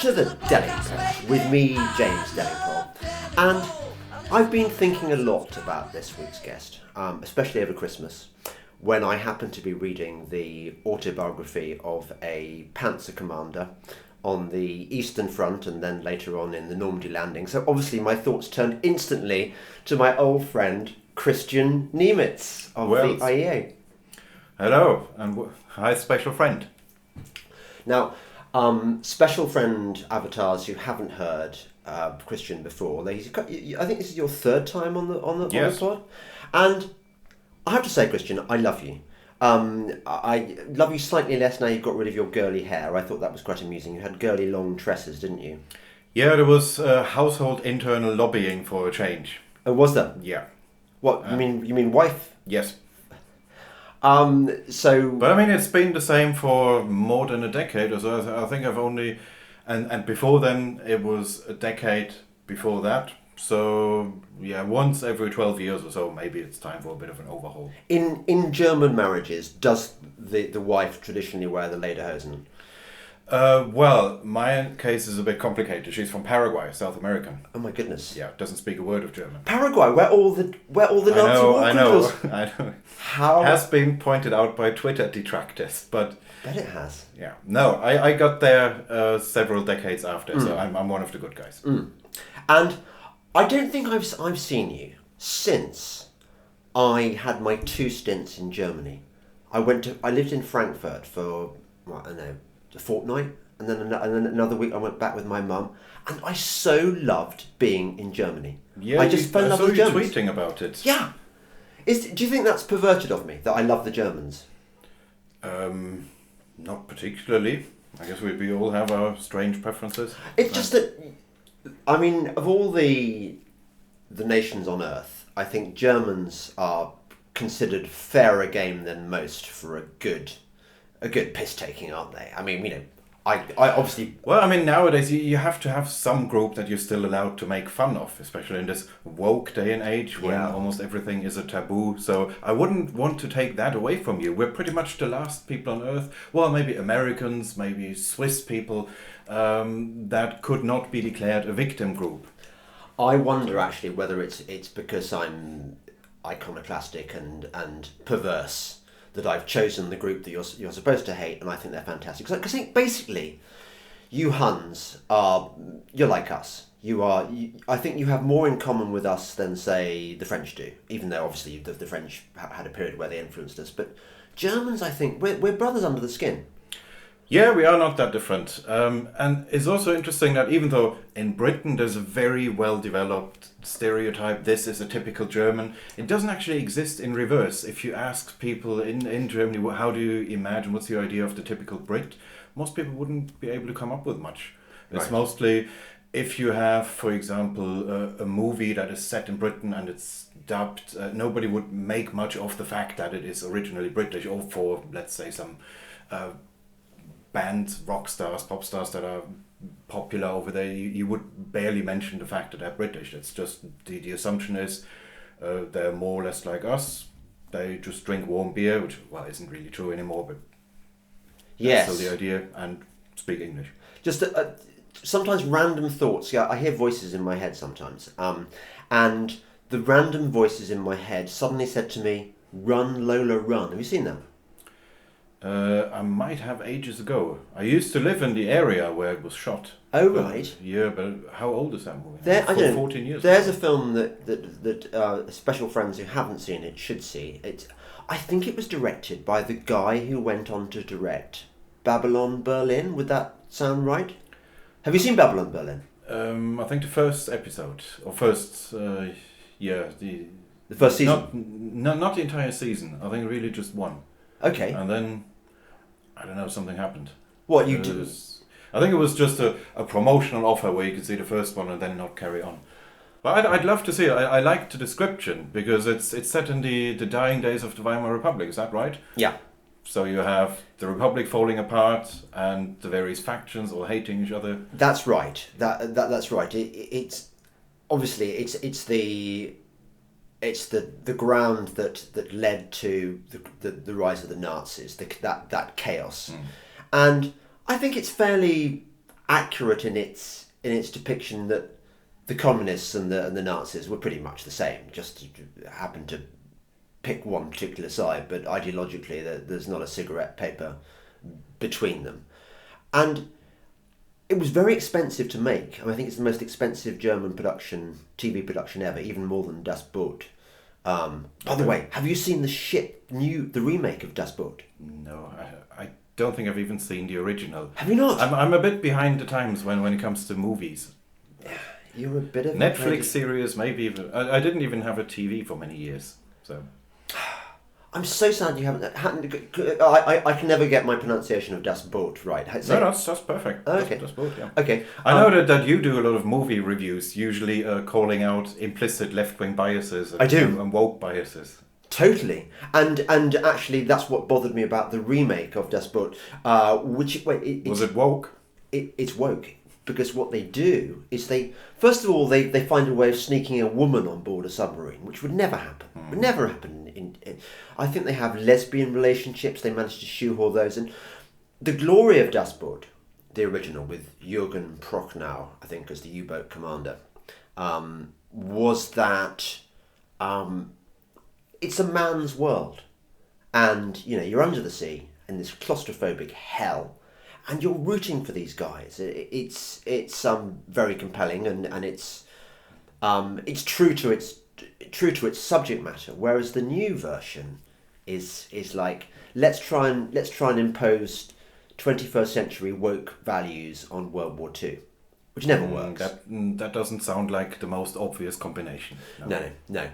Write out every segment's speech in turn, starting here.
to the Delingpod with me, James Delingpole, and I've been thinking a lot about this week's guest, especially over Christmas, when I happened to be reading the autobiography of a Panzer commander on the Eastern Front and then later on in the Normandy landing. So obviously my thoughts turned instantly to my old friend Kristian Niemietz of the IEA. Hello, and hi, special friend. Now, special friend avatars who haven't heard Kristian before, I think this is your third time on the pod, and I have to say, Kristian, I love you. I love you slightly less now you've got rid of your girly hair. I thought that was quite amusing. You had girly long tresses, didn't you? Yeah, there was household internal lobbying for a change. Oh, was there? Yeah. What, you mean wife? Yes. So... But I mean, it's been the same for more than a decade or so. I think I've only... And before then, it was a decade before that. So, yeah, once every 12 years or so, maybe it's time for a bit of an overhaul. In German marriages, does the wife traditionally wear the lederhosen? Well, my case is a bit complicated. She's from Paraguay, South American. Oh my goodness! Yeah, doesn't speak a word of German. Paraguay, where all the Nazi war I know. How has been pointed out by Twitter detractors, but bet it has. Yeah, no, I got there several decades after, so I'm one of the good guys. And I don't think I've seen you since I had my 2 stints in Germany. I lived in Frankfurt for a fortnight, and then another week I went back with my mum, and I so loved being in Germany. Yeah, I just fell in love with the Germans. I saw you tweeting about it. Yeah. Do you think that's perverted of me, that I love the Germans? Not particularly. I guess we all have our strange preferences. It's just that, I mean, of all the nations on earth, I think Germans are considered fairer game than most for a good piss taking, aren't they? I mean, I obviously... Well, I mean, nowadays you have to have some group that you're still allowed to make fun of, especially in this woke day and age when almost everything is a taboo. So I wouldn't want to take that away from you. We're pretty much the last people on earth, well, maybe Americans, maybe Swiss people, that could not be declared a victim group. I wonder actually whether it's because I'm iconoclastic and perverse that I've chosen the group that you're supposed to hate, and I think they're fantastic. Because I think basically, you Huns you're like us. I think you have more in common with us than, say, the French do. Even though obviously the French had a period where they influenced us, but Germans, I think we're brothers under the skin. Yeah, we are not that different. And it's also interesting that even though in Britain there's a very well-developed stereotype, this is a typical German, it doesn't actually exist in reverse. If you ask people in Germany, how do you imagine, what's your idea of the typical Brit? Most people wouldn't be able to come up with much. It's mostly, if you have, for example, a movie that is set in Britain and it's dubbed, nobody would make much of the fact that it is originally British, or for, let's say, some... bands, rock stars, pop stars that are popular over there, you would barely mention the fact that they're British. It's just the assumption is they're more or less like us. They just drink warm beer, which isn't really true anymore, but yes, that's still the idea, and speak English. Just sometimes random thoughts. Yeah, I hear voices in my head sometimes, and the random voices in my head suddenly said to me, "Run, Lola, run." Have you seen them? I might have ages ago. I used to live in the area where it was shot. Oh, right. Yeah, but how old is that movie? I don't know. 14 years There's ago. a film that special friends who haven't seen it should see. I think it was directed by the guy who went on to direct Babylon Berlin. Would that sound right? Have you seen Babylon Berlin? I think the first episode, or first, the first season? Not the entire season. I think really just one. Okay. And then, I don't know, something happened. What, you did? I think it was just a promotional offer where you could see the first one and then not carry on. But I'd love to see it. I liked the description because it's set in the dying days of the Weimar Republic, is that right? Yeah. So you have the Republic falling apart and the various factions all hating each other. That's right. That's right. It's obviously it's the ground that led to the rise of the Nazis, that chaos, and I think it's fairly accurate in its depiction that the communists and the Nazis were pretty much the same, just happened to pick one particular side, but ideologically there's not a cigarette paper between them. And it was very expensive to make. I think it's the most expensive German TV production ever, even more than Das Boot. By the way, have you seen the remake of Das Boot? No, I don't think I've even seen the original. Have you not? I'm a bit behind the times when it comes to movies. You're a bit of Netflix series, maybe even. I didn't even have a TV for many years, so. I'm so sad you haven't. I can never get my pronunciation of Das Boot right. No, that's perfect. Okay. Das Boot, yeah. Okay. I know that you do a lot of movie reviews, usually calling out implicit left-wing biases. I do. And woke biases. Totally, and actually that's what bothered me about the remake of Das Boot, Was it woke? It's woke. Because what they do is first of all, they find a way of sneaking a woman on board a submarine, which would never happen. Would never happen. I think they have lesbian relationships. They managed to shoehorn those. And the glory of Das Boot, the original, with Jürgen Prochnow, I think, as the U-boat commander, was that it's a man's world. And, you're under the sea in this claustrophobic hell. And you're rooting for these guys. It's very compelling, and it's true to its subject matter. Whereas the new version is like let's try and impose 21st century woke values on World War II, which never works. That doesn't sound like the most obvious combination. No.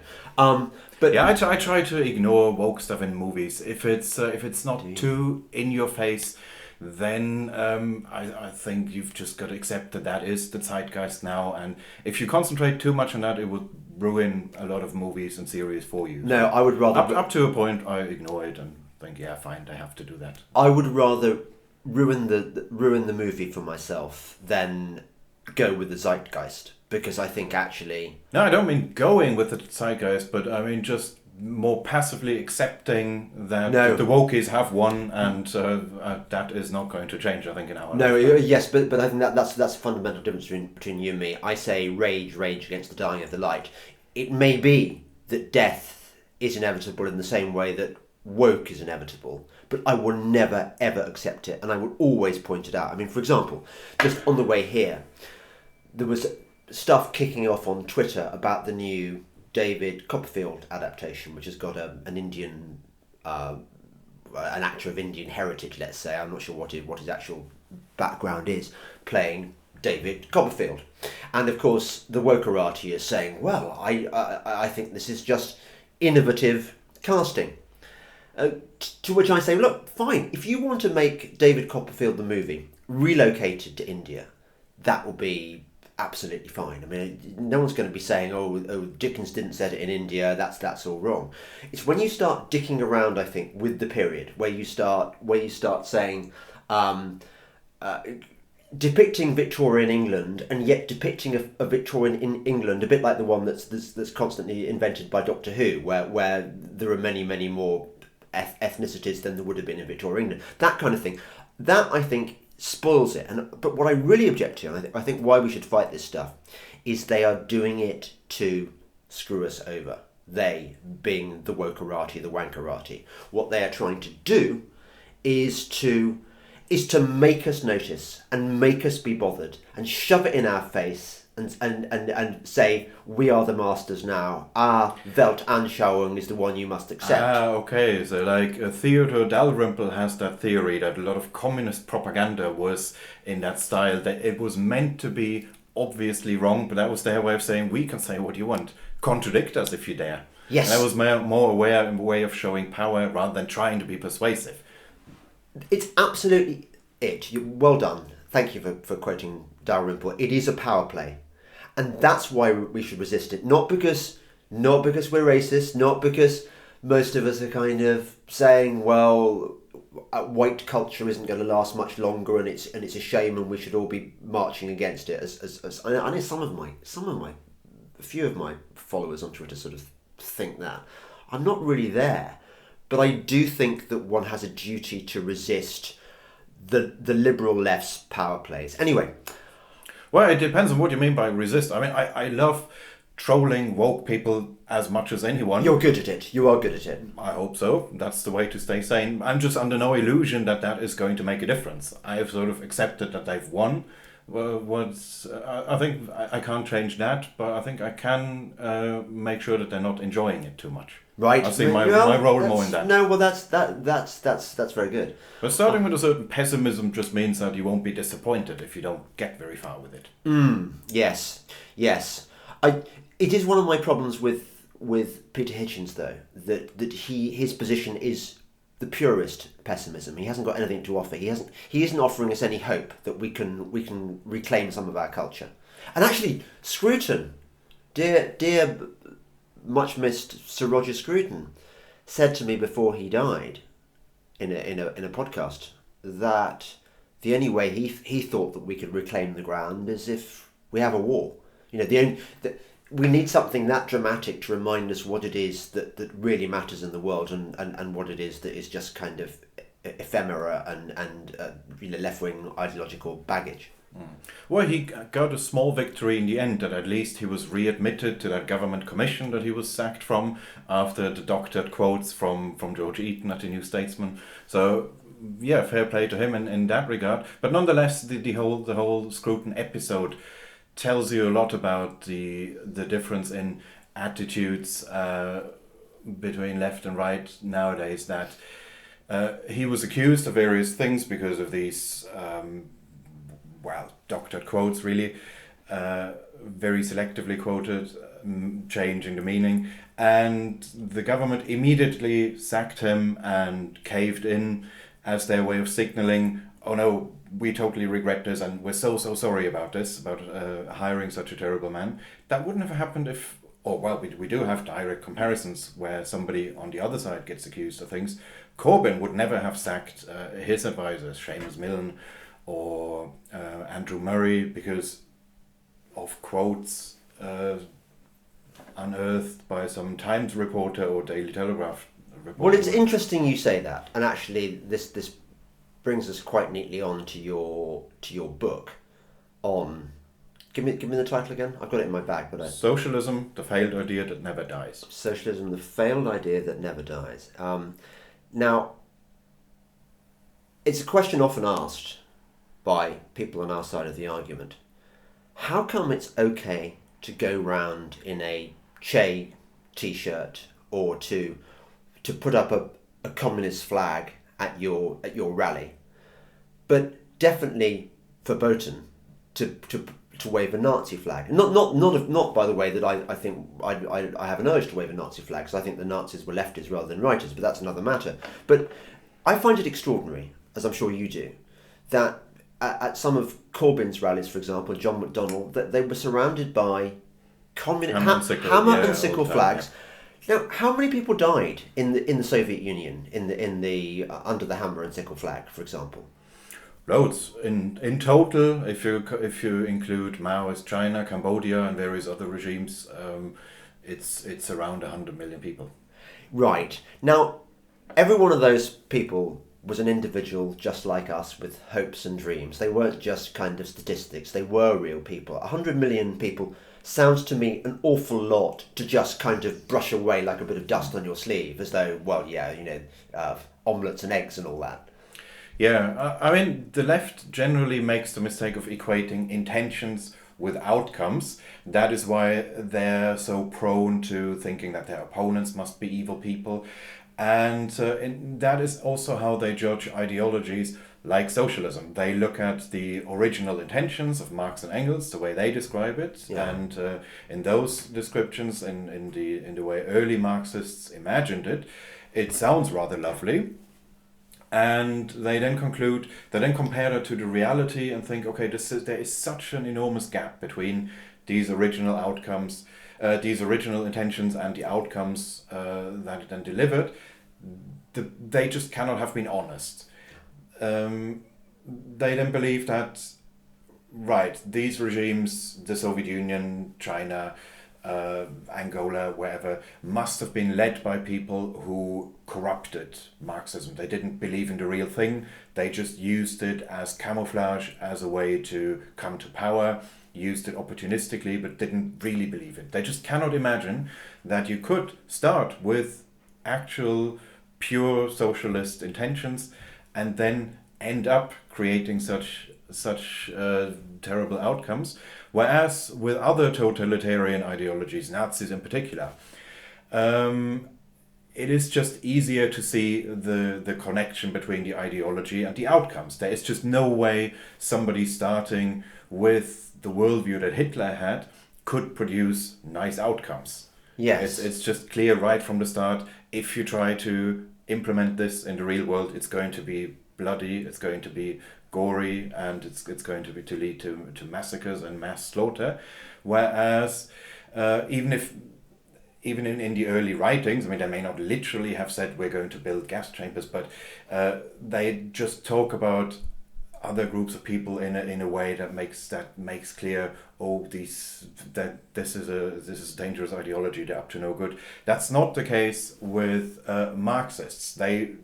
But yeah, I try to ignore woke stuff in movies if it's not too in your face. Then I think you've just got to accept that is the zeitgeist now, and if you concentrate too much on that, it would ruin a lot of movies and series for you. No, I would rather up to a point I ignore it and think, yeah, fine, I have to do that. I would rather ruin the movie for myself than go with the zeitgeist, because I think actually... No, I don't mean going with the zeitgeist, but I mean just more passively accepting that the wokies have won, and that is not going to change, I think, in our lifetime. Yes, but I think that's a fundamental difference between you and me. I say rage against the dying of the light. It may be that death is inevitable in the same way that woke is inevitable, but I will never ever accept it, and I will always point it out. I mean, for example, just on the way here, there was stuff kicking off on Twitter about the new David Copperfield adaptation, which has got an Indian, an actor of Indian heritage, let's say. I'm not sure what his actual background is, playing David Copperfield. And of course, the wokerati is saying, well, I think this is just innovative casting. To which I say, look, fine, if you want to make David Copperfield the movie relocated to India, that will be absolutely fine. I mean, no one's going to be saying, oh, Dickens didn't set it in India, that's all wrong. It's when you start dicking around, I think, with the period, where you start saying, depicting Victorian England, and yet depicting a Victorian in England, a bit like the one that's constantly invented by Doctor Who, where there are many, many more ethnicities than there would have been in Victorian England. That kind of thing. That, I think, spoils it. But what I really object to, and I think why we should fight this stuff, is they are doing it to screw us over. They, being the wokerati, the wankerati. What they are trying to do is to make us notice and make us be bothered and shove it in our face and say, we are the masters now. Our Weltanschauung is the one you must accept. Okay. So like Theodore Dalrymple has that theory that a lot of communist propaganda was in that style, that it was meant to be obviously wrong, but that was their way of saying, we can say what you want. Contradict us if you dare. Yes. And that was more a way of showing power rather than trying to be persuasive. It's absolutely it. Well done. Thank you for quoting Dalrymple. It is a power play. And that's why we should resist it. Not because we're racist, not because most of us are kind of saying, well, white culture isn't going to last much longer, and it's a shame, and we should all be marching against it. As I know a few of my followers on Twitter sort of think that. I'm not really there, but I do think that one has a duty to resist the liberal left's power plays. Anyway. Well, it depends on what you mean by resist. I mean, I love trolling woke people as much as anyone. You're good at it. You are good at it. I hope so. That's the way to stay sane. I'm just under no illusion that that is going to make a difference. I have sort of accepted that they've won. I think I can't change that, but I think I can make sure that they're not enjoying it too much. Right. I see my role more in that. No, well, that's very good. But starting with a certain pessimism just means that you won't be disappointed if you don't get very far with it. Yes. It is one of my problems with Peter Hitchens, though, that his position is the purest pessimism. He hasn't got anything to offer. He isn't offering us any hope that we can reclaim some of our culture. And actually, Scruton, dear much missed Sir Roger Scruton, said to me before he died in a podcast that the only way he thought that we could reclaim the ground is if we have a war. We need something that dramatic to remind us what it is that really matters in the world and what it is that is just kind of ephemera and left-wing ideological baggage. Well, he got a small victory in the end, that at least he was readmitted to that government commission that he was sacked from after the doctored quotes from George Eaton at the New Statesman. So, yeah, fair play to him in that regard. But nonetheless, the whole Scruton episode tells you a lot about the difference in attitudes between left and right nowadays, that he was accused of various things because of these doctored quotes, really, very selectively quoted, changing the meaning, and the government immediately sacked him and caved in as their way of signaling, oh no, we totally regret this and we're so sorry about this, about hiring such a terrible man. That wouldn't have happened if, we do have direct comparisons where somebody on the other side gets accused of things. Corbyn would never have sacked his advisors, Seamus Milne or Andrew Murray, because of quotes unearthed by some Times reporter or Daily Telegraph reporter. Well, it's interesting you say that, and actually this brings us quite neatly on to your book on. Give me the title again. I've got it in my bag, but Socialism: The Failed Idea That Never Dies. Socialism: The Failed Idea That Never Dies. Now, it's a question often asked by people on our side of the argument. How come it's okay to go round in a Che t-shirt or to put up a communist flag at your rally, but definitely verboten to wave a Nazi flag? Not by the way that I think I have an urge to wave a Nazi flag, because I think the Nazis were leftists rather than righters, but that's another matter. But I find it extraordinary, as I'm sure you do, that at some of Corbyn's rallies, for example, John McDonnell, that they were surrounded by hammer and sickle flags. Yeah. Now, how many people died in the Soviet Union in the under the hammer and sickle flag, for example? Loads. In total, if you include Maoist China, Cambodia, and various other regimes, it's around 100 million people. Right. Now, every one of those people was an individual just like us with hopes and dreams. They weren't just kind of statistics. They were real people. 100 million people sounds to me an awful lot to just kind of brush away like a bit of dust on your sleeve, as though, omelettes and eggs and all that. Yeah, I mean, the left generally makes the mistake of equating intentions with outcomes. That is why they're so prone to thinking that their opponents must be evil people. And that is also how they judge ideologies like socialism. They look at the original intentions of Marx and Engels, the way they describe it, and in those descriptions, in the way early Marxists imagined it, it sounds rather lovely. And they then compare it to the reality and think, okay, there is such an enormous gap between these original outcomes, these original intentions and the outcomes that it then delivered. They just cannot have been honest. They then believe that, right, these regimes, the Soviet Union, China, Angola, wherever, must have been led by people who corrupted Marxism. They didn't believe in the real thing. They just used it as camouflage, as a way to come to power, used it opportunistically, but didn't really believe it. They just cannot imagine that you could start with actual pure socialist intentions and then end up creating such terrible outcomes. Whereas with other totalitarian ideologies, Nazis in particular, it is just easier to see the connection between the ideology and the outcomes. There is just no way somebody starting with the worldview that Hitler had could produce nice outcomes. Yes. It's just clear right from the start. If you try to implement this in the real world, it's going to be bloody, it's going to be gory, and it's going to lead to massacres and mass slaughter. Whereas even in the early writings, I mean, they may not literally have said we're going to build gas chambers, but they just talk about other groups of people in a way that makes clear, this is a dangerous ideology, they're up to no good. That's not the case with Marxists. They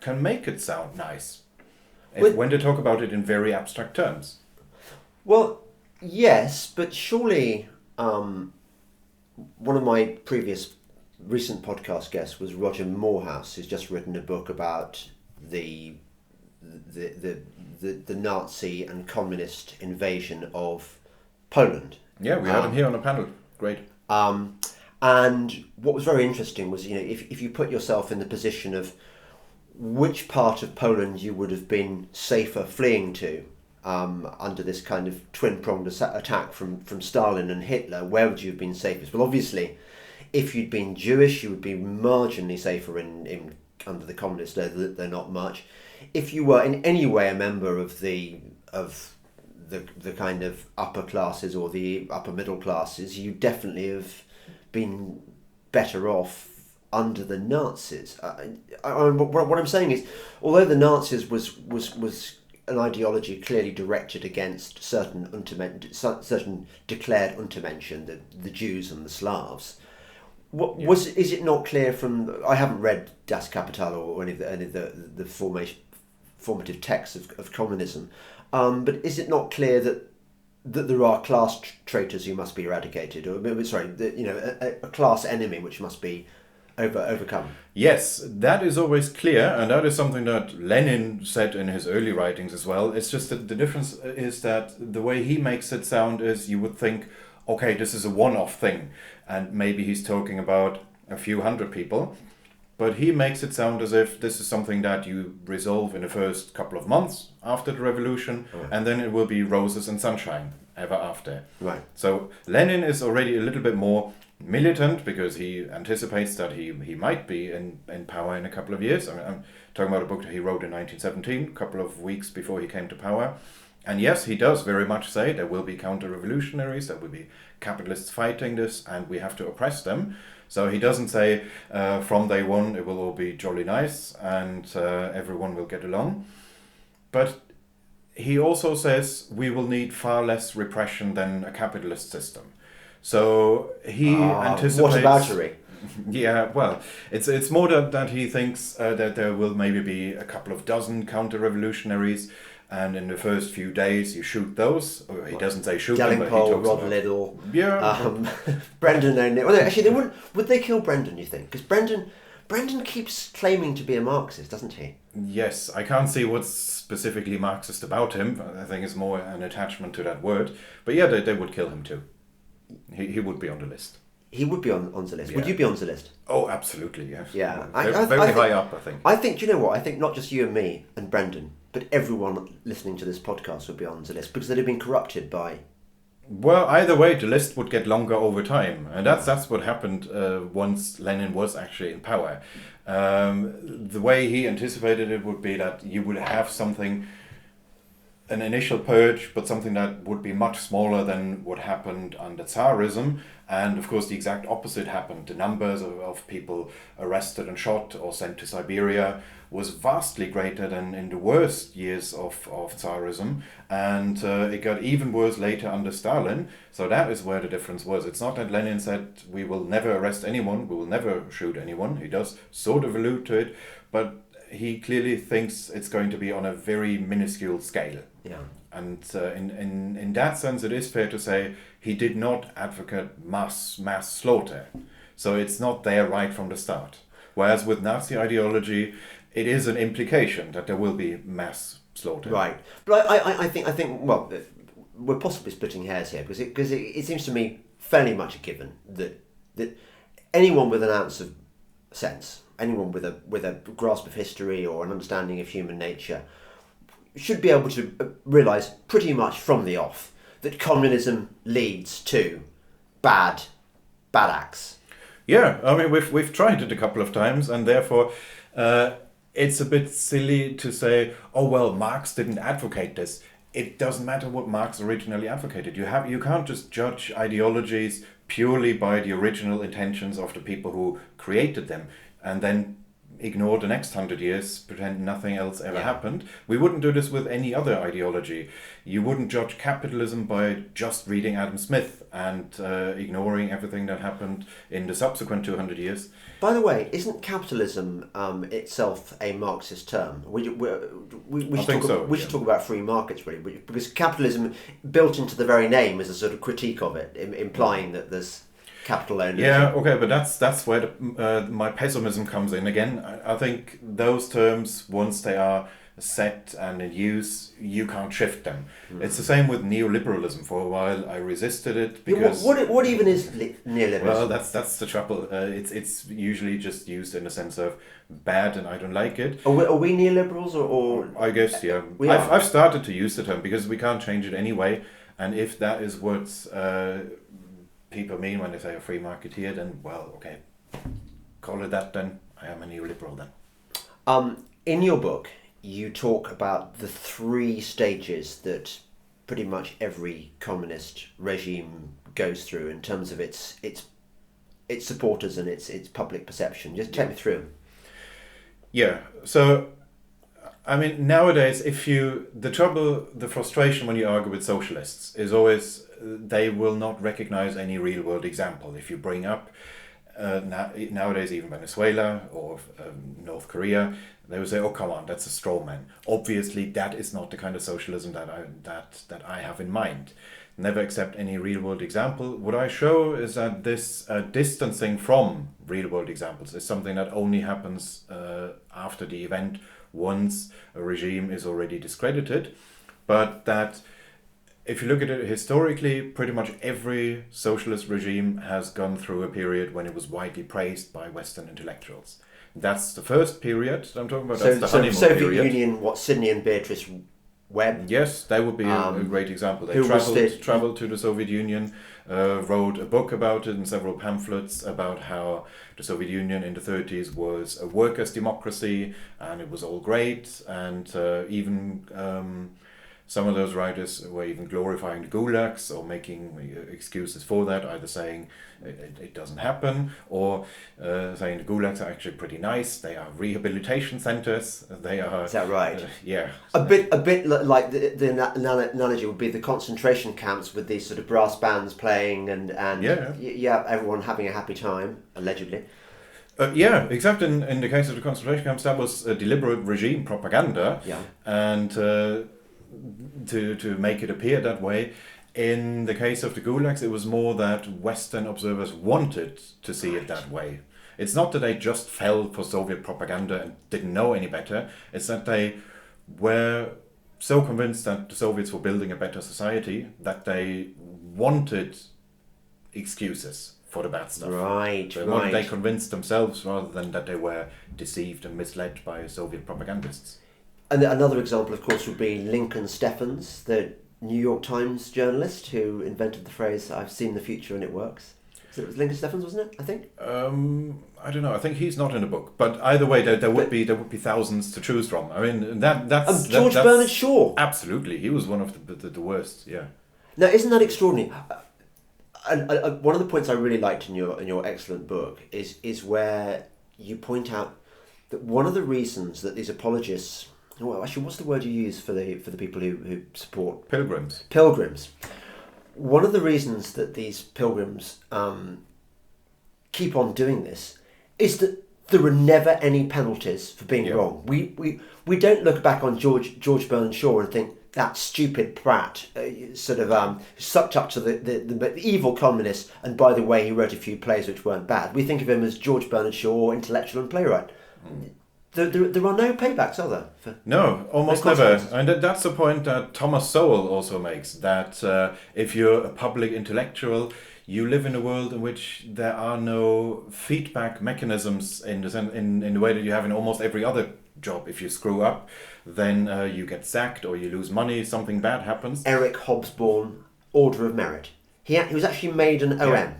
can make it sound nice when they talk about it in very abstract terms. Well, yes, but surely one of my recent podcast guests was Roger Morehouse, who's just written a book about the Nazi and communist invasion of Poland. Yeah, we had him here on a panel. Great. And what was very interesting was, if you put yourself in the position of which part of Poland you would have been safer fleeing to under this kind of twin-pronged attack from Stalin and Hitler, where would you have been safest? Well, obviously, if you'd been Jewish, you would be marginally safer in under the communists. They're not much. If you were in any way a member of the kind of upper classes or the upper middle classes, you definitely have been better off under the Nazis. What I'm saying is, although the Nazis was an ideology clearly directed against certain declared Untermenschen, the Jews and the Slavs, is it not clear from? I haven't read Das Kapital or any of the formative texts of communism, but is it not clear that there are class traitors who must be eradicated, or a class enemy which must be overcome? Yes, that is always clear, and that is something that Lenin said in his early writings as well. It's just that the difference is that the way he makes it sound is you would think, okay, this is a one-off thing, and maybe he's talking about a few hundred people, but he makes it sound as if this is something that you resolve in the first couple of months after the revolution, and then it will be roses and sunshine ever after. Right. So Lenin is already a little bit more militant because he anticipates that he might be in power in a couple of years. I mean, I'm talking about a book that he wrote in 1917, a couple of weeks before he came to power. And yes, he does very much say there will be counter-revolutionaries, there will be capitalists fighting this, and we have to oppress them. So he doesn't say from day one it will all be jolly nice and everyone will get along. But he also says we will need far less repression than a capitalist system. So he anticipates... What about Yeah, well, it's more that he thinks that there will maybe be a couple of dozen counter-revolutionaries, and in the first few days you shoot those. Or he doesn't say shoot them, but he Delingpole, talks Rod about... Liddell, Yeah. Brendan O'Neill. Well, no, actually, they wouldn't. Would they kill Brendan, you think? Because Brendan keeps claiming to be a Marxist, doesn't he? Yes, I can't see what's specifically Marxist about him. I think it's more an attachment to that word. But yeah, they would kill him too. He would be on the list. He would be on the list. Yeah. Would you be on the list? Oh, absolutely, yes. Yeah. Very high up, I think. I think, do you know what? I think not just you and me and Brendan, but everyone listening to this podcast would be on the list because they'd have been corrupted by... Well, either way, the list would get longer over time. And that's what happened once Lenin was actually in power. The way he anticipated it would be that you would have something an initial purge, but something that would be much smaller than what happened under Tsarism. And of course, the exact opposite happened. The numbers of people arrested and shot or sent to Siberia was vastly greater than in the worst years of Tsarism. And it got even worse later under Stalin. So that is where the difference was. It's not that Lenin said, we will never arrest anyone, we will never shoot anyone. He does sort of allude to it, but he clearly thinks it's going to be on a very minuscule scale. Yeah. And in that sense, it is fair to say he did not advocate mass slaughter. So it's not there right from the start. Whereas with Nazi ideology, it is an implication that there will be mass slaughter. Right. But I think well, we're possibly splitting hairs here because it seems to me fairly much a given that anyone with an ounce of sense, anyone with a grasp of history or an understanding of human nature, should be able to realise pretty much from the off that communism leads to bad acts. Yeah, I mean we've tried it a couple of times, and therefore it's a bit silly to say, oh well, Marx didn't advocate this. It doesn't matter what Marx originally advocated. You can't just judge ideologies purely by the original intentions of the people who created them, and then ignore the next 100 years, pretend nothing else ever happened. We wouldn't do this with any other ideology. You wouldn't judge capitalism by just reading Adam Smith and ignoring everything that happened in the subsequent 200 years. By the way, isn't capitalism itself a Marxist term? We should talk about free markets, really, because capitalism, built into the very name, is a sort of critique of it, implying that there's capital ownership. Yeah, okay, but that's where my pessimism comes in again. I think those terms, once they are set and in use, you can't shift them. It's the same with neoliberalism. For a while, I resisted it because what even is neoliberalism? Well, that's the trouble. It's usually just used in a sense of bad, and I don't like it. Are we neoliberals or? I guess yeah. I've started to use the term because we can't change it anyway, and if that is what people mean when they say a free marketeer, then well, okay, call it that. Then I am a neoliberal then. In your book, you talk about the 3 stages that pretty much every communist regime goes through in terms of its supporters and its public perception. Just take me through them. Yeah. So, I mean, nowadays, the frustration when you argue with socialists is always they will not recognize any real world example. If you bring up nowadays even Venezuela or North Korea, they will say, "Oh, come on, that's a straw man. Obviously, that is not the kind of socialism that I have in mind." Never accept any real world example. What I show is that this distancing from real world examples is something that only happens after the event, once a regime is already discredited, but that if you look at it historically, pretty much every socialist regime has gone through a period when it was widely praised by Western intellectuals. That's the first period I'm talking about. That's the honeymoon Soviet period. Union, Sidney and Beatrice Webb. Yes, that would be a great example. They traveled to the Soviet Union, wrote a book about it and several pamphlets about how the Soviet Union in the 30s was a workers' democracy and it was all great, and even some of those writers were even glorifying the gulags or making excuses for that, either saying it doesn't happen or saying the gulags are actually pretty nice. They are rehabilitation centers. They are. Is that right? Yeah. A bit like the analogy would be the concentration camps with these sort of brass bands playing and everyone having a happy time, allegedly. Yeah, except in the case of the concentration camps, that was a deliberate regime propaganda. Yeah. And to make it appear that way. In the case of the gulags, it was more that Western observers wanted to see it that way. It's not that they just fell for Soviet propaganda and didn't know any better. It's that they were so convinced that the Soviets were building a better society that they wanted excuses for the bad stuff. Right. They convinced themselves rather than that they were deceived and misled by Soviet propagandists. And another example, of course, would be Lincoln Steffens, the New York Times journalist who invented the phrase, "I've seen the future and it works." It was Lincoln Steffens, wasn't it? I think. I don't know. I think he's not in the book, but either way, there would be thousands to choose from. I mean, that's George Bernard Shaw. Absolutely, he was one of the worst. Yeah. Now, isn't that extraordinary? And one of the points I really liked in your excellent book is where you point out that one of the reasons that these apologists, well, actually, what's the word you use for the people who support Pilgrims? One of the reasons that these pilgrims keep on doing this is that there are never any penalties for being wrong. We don't look back on George Bernard Shaw and think that stupid prat sucked up to the evil communist, and by the way, he wrote a few plays which weren't bad. We think of him as George Bernard Shaw, intellectual and playwright. There are no paybacks, are there? No, almost never. And that's the point that Thomas Sowell also makes, that if you're a public intellectual, you live in a world in which there are no feedback mechanisms in the way that you have in almost every other job. If you screw up, then you get sacked or you lose money, something bad happens. Eric Hobsbawm, Order of Merit. He was actually made an OM. Yeah.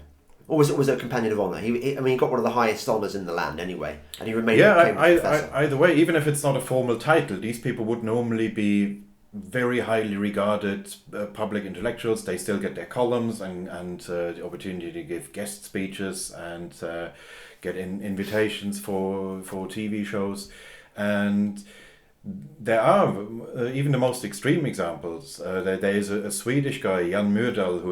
Or was it a Companion of Honour? He got one of the highest honours in the land anyway, and he remained a professor. Either way, even if it's not a formal title, these people would normally be very highly regarded public intellectuals. They still get their columns and the opportunity to give guest speeches and get invitations for TV shows. And there are even the most extreme examples. There is a Swedish guy, Jan Myrdal, who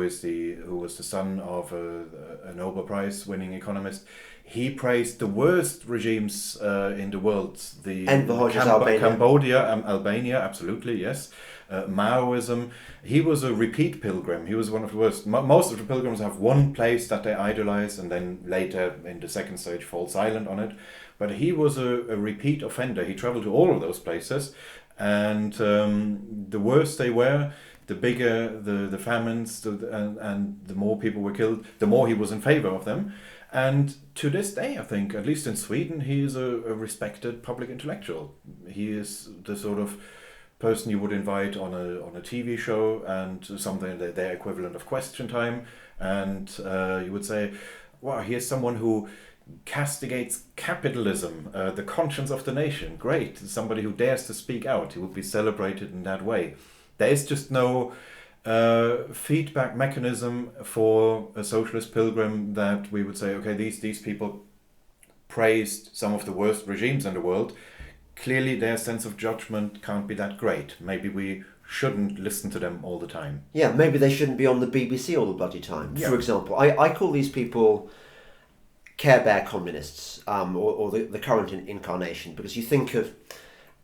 was the son of a Nobel Prize winning economist. He praised the worst regimes in the world. Cambodia, Albania, absolutely, yes. Maoism. He was a repeat pilgrim. He was one of the worst. Most of the pilgrims have one place that they idolize and then later in the second stage fall silent on it. But he was a repeat offender. He traveled to all of those places, and the worse they were, the bigger the famines, and the more people were killed, the more he was in favor of them. And to this day, I think, at least in Sweden, he is a respected public intellectual. He is the sort of person you would invite on a TV show and something their equivalent of Question Time, and you would say, wow, here's someone who castigates capitalism, the conscience of the nation. Great, somebody who dares to speak out. He would be celebrated in that way. There is just no feedback mechanism for a socialist pilgrim that we would say, okay, these people praised some of the worst regimes in the world. Clearly their sense of judgment can't be that great. Maybe we shouldn't listen to them all the time. Yeah, maybe they shouldn't be on the BBC all the bloody time. Yeah. For example, I call these people Care Bear communists, or the current incarnation, because you think of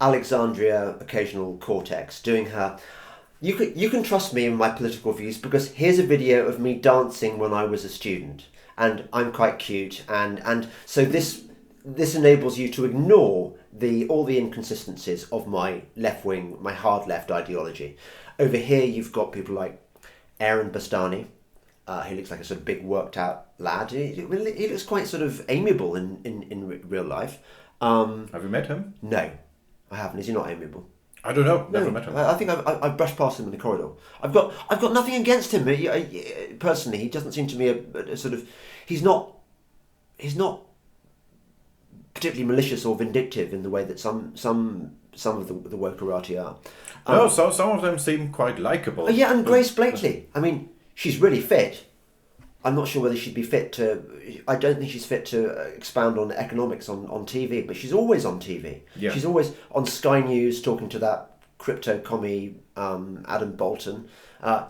Alexandria Occasional Cortex doing her. You can trust me in my political views because here's a video of me dancing when I was a student, and I'm quite cute, and so this enables you to ignore all the inconsistencies of my left wing, my hard left ideology. Over here, you've got people like Aaron Bastani. He looks like a sort of big worked out lad. He looks quite sort of amiable in real life. Have you met him? No, I haven't. Is he not amiable? I don't know. Never met him. I think I've brushed past him in the corridor. I've got nothing against him. Personally, he doesn't seem to me a sort of. He's not particularly malicious or vindictive in the way that some of the wokerati are. No, so some of them seem quite likable. Oh yeah, and Grace Blakely. I mean, she's really fit. I'm not sure whether she'd be fit to. I don't think she's fit to expound on economics on TV, but she's always on TV. Yeah. She's always on Sky News talking to that crypto commie Adam Bolton,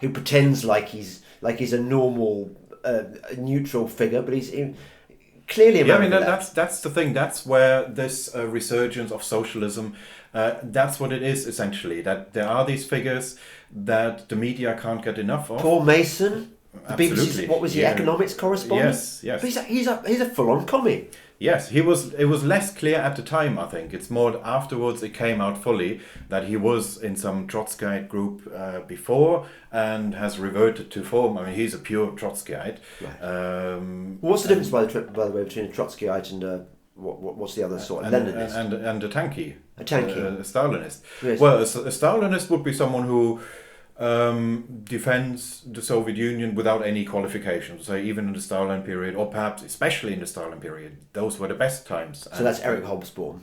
who pretends like he's a normal neutral figure, but he's clearly. Yeah, I mean that's the thing. That's where this resurgence of socialism. That's what it is essentially. That there are these figures that the media can't get enough of. Paul Mason. The BBC, what was he, economics correspondent? Yes. But he's a full-on commie. Yes, he was. It was less clear at the time, I think. It's more afterwards it came out fully that he was in some Trotskyite group before and has reverted to form. I mean, he's a pure Trotskyite. Right. What's the difference, by the way, between a Trotskyite and what's the other sort? Leninist? And a tanky. A tanky. A Stalinist. Yes. Well, a Stalinist would be someone who defends the Soviet Union without any qualifications. So even in the Stalin period, or perhaps especially in the Stalin period, those were the best times. So that's Eric Hobsbawm.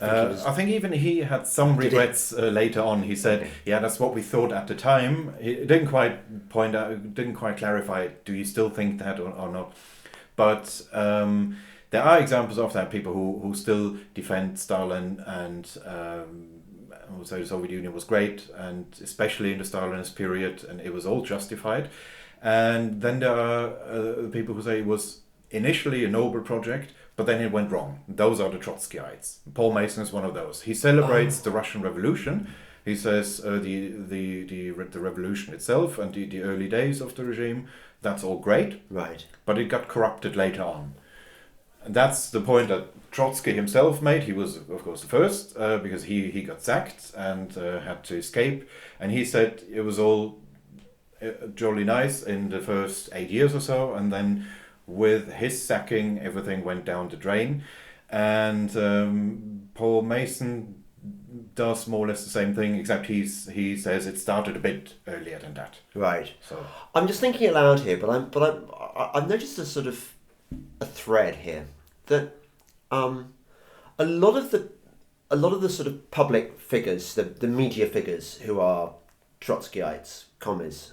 I think even he had some regrets later on. He said, "Yeah, that's what we thought at the time." He didn't quite point out, didn't quite clarify. Do you still think that or not? But there are examples of that. People who still defend Stalin and say the Soviet Union was great, and especially in the Stalinist period, and it was all justified. And then there are people who say it was initially a noble project, but then it went wrong. Those are the Trotskyites. Paul Mason is one of those. He celebrates the Russian Revolution. He says the revolution itself and the early days of the regime, that's all great. Right. But it got corrupted later on. And that's the point that Trotsky himself made. He was, of course, the first because he got sacked and had to escape. And he said it was all jolly nice in the first 8 years or so, and then with his sacking, everything went down the drain. And Paul Mason does more or less the same thing, except he says it started a bit earlier than that. Right. So I'm just thinking aloud here, but I've noticed a sort of a thread here that a lot of the sort of public figures, the media figures who are Trotskyites, commies,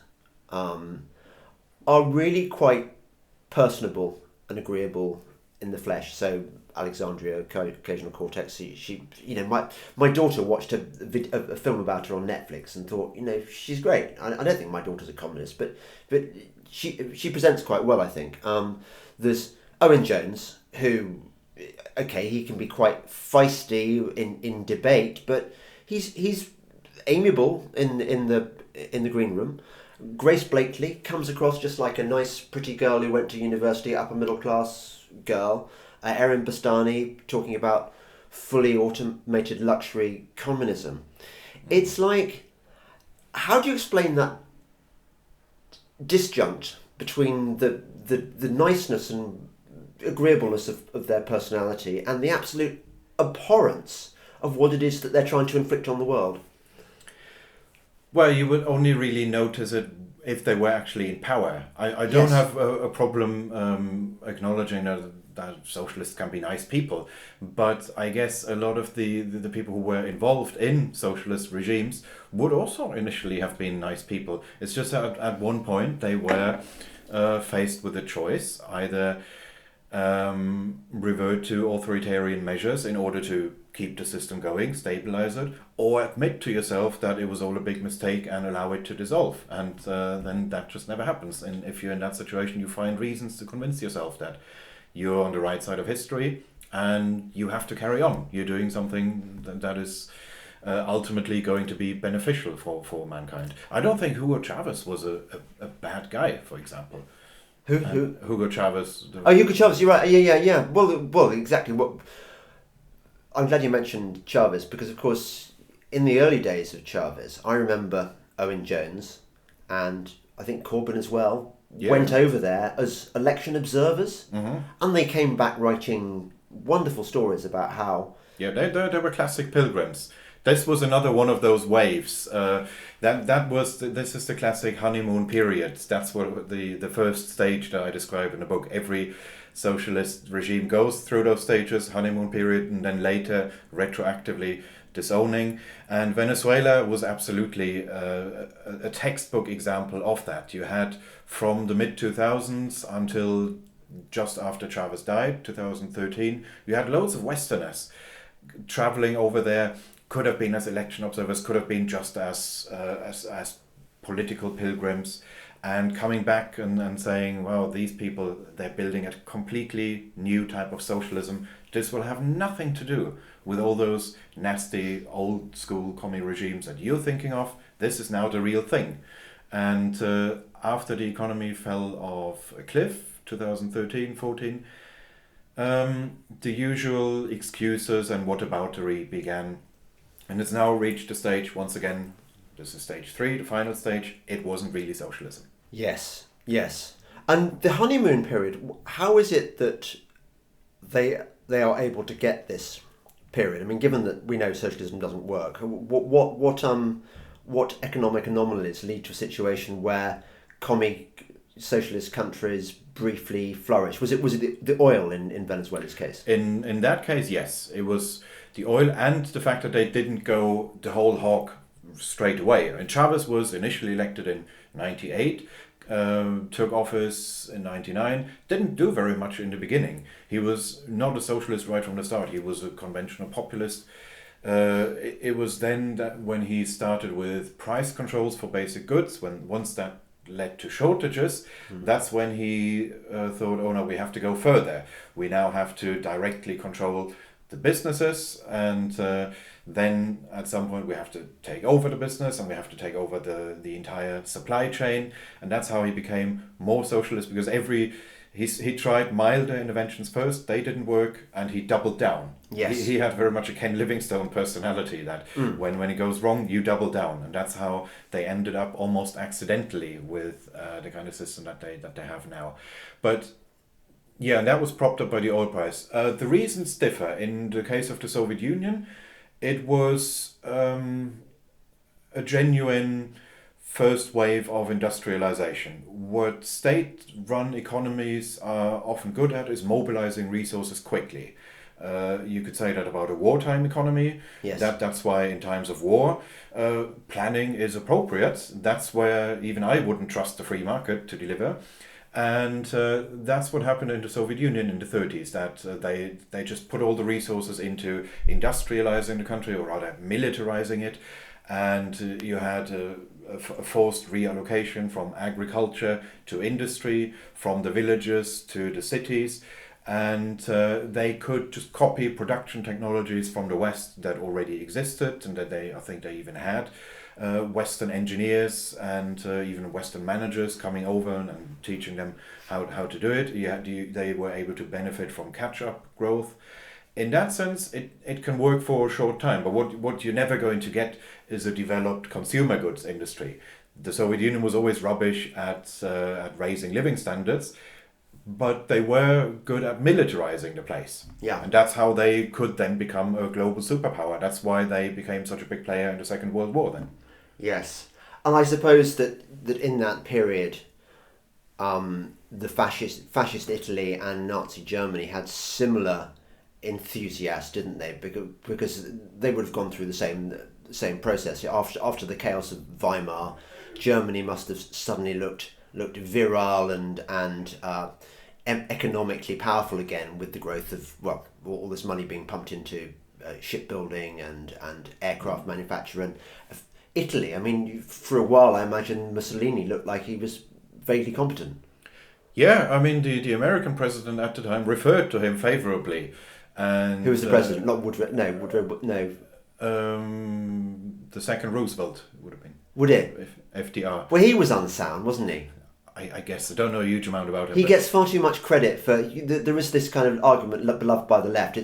are really quite personable and agreeable in the flesh. So Alexandria Ocasio-Cortez, she my daughter watched a film about her on Netflix and thought, she's great. I don't think my daughter's a communist, but she presents quite well, I think. There's Owen Jones, who, okay, he can be quite feisty in debate, but he's amiable in the green room. Grace Blakely comes across just like a nice, pretty girl who went to university, upper middle class girl. Erin Bastani talking about fully automated luxury communism. It's like, how do you explain that disjunct between the niceness and agreeableness of their personality and the absolute abhorrence of what it is that they're trying to inflict on the world? Well, you would only really notice it if they were actually in power. I don't have a problem acknowledging that socialists can be nice people, but I guess a lot of the people who were involved in socialist regimes would also initially have been nice people. It's just that at one point they were faced with a choice: either revert to authoritarian measures in order to keep the system going, stabilize it, or admit to yourself that it was all a big mistake and allow it to dissolve. And then that just never happens. And if you're in that situation, you find reasons to convince yourself that you're on the right side of history and you have to carry on. You're doing something that is ultimately going to be beneficial for mankind. I don't think Hugo Chavez was a bad guy, for example. Who? Hugo Chavez. Hugo Chavez, you're right. Yeah. Well, exactly. I'm glad you mentioned Chavez because, of course, in the early days of Chavez, I remember Owen Jones and I think Corbyn as well went over there as election observers, and they came back writing wonderful stories about how... Yeah, they were classic pilgrims. This was another one of those waves. This is the classic honeymoon period. That's what the first stage that I describe in the book. Every socialist regime goes through those stages, honeymoon period, and then later retroactively disowning. And Venezuela was absolutely a textbook example of that. You had from the mid-2000s until just after Chavez died, 2013, you had loads of Westerners traveling over there. Could have been as election observers, could have been just as political pilgrims, and coming back and saying, well, these people, they're building a completely new type of socialism. This will have nothing to do with all those nasty old school commie regimes that you're thinking of. This is now the real thing. And after the economy fell off a cliff, 2013, 14, the usual excuses and whataboutery began. And it's now reached a stage, once again, this is stage 3, the final stage, it wasn't really socialism. Yes. And the honeymoon period, how is it that they are able to what given that we know socialism doesn't work, what what economic anomalies lead to a situation where socialist countries briefly flourish? Was it the oil in Venezuela's case? In that case, yes, it was the oil and the fact that they didn't go the whole hog straight away. And Chavez was initially elected in 98, took office in 99, didn't do very much in the beginning. He was not a socialist right from the start. He was a conventional populist. It was then that when he started with price controls for basic goods, once that led to shortages, that's when he thought, oh no, we have to go further. We now have to directly control the businesses, and then at some point we have to take over the business and we have to take over the entire supply chain. And that's how he became more socialist, because he tried milder interventions first, they didn't work, and he doubled down. Yes. He had very much a Ken Livingstone personality, that when it goes wrong, you double down. And that's how they ended up almost accidentally with the kind of system that they have now. But yeah, and that was propped up by the oil price. The reasons differ. In the case of the Soviet Union, it was a genuine first wave of industrialization. What state-run economies are often good at is mobilizing resources quickly. You could say that about a wartime economy. Yes. That's why in times of war, planning is appropriate. That's where even I wouldn't trust the free market to deliver. And that's what happened in the Soviet Union in the 30s, that they just put all the resources into industrializing the country, or rather militarizing it. And you had a forced reallocation from agriculture to industry, from the villages to the cities. And they could just copy production technologies from the West that already existed, and that I think they even had Western engineers and even Western managers coming over and teaching them how to do it. They were able to benefit from catch-up growth. In that sense, it can work for a short time, but what you're never going to get is a developed consumer goods industry. The Soviet Union was always rubbish at raising living standards, but they were good at militarizing the place. Yeah. And that's how they could then become a global superpower. That's why they became such a big player in the Second World War then. Yes. And I suppose that in that period, the fascist Italy and Nazi Germany had similar enthusiasts, didn't they? Because they would have gone through the same process. After the chaos of Weimar, Germany must have suddenly looked virile and economically powerful again, with the growth of all this money being pumped into shipbuilding and aircraft manufacture. And Italy, I mean, for a while I imagine Mussolini looked like he was vaguely competent. Yeah, I mean the American president at the time referred to him favorably. And who was the president? Not Woodrow. No. The second Roosevelt would have been. Would it? FDR. Well, he was unsound, wasn't he? I guess I don't know a huge amount about him. He gets far too much credit for. There is this kind of argument beloved by the left.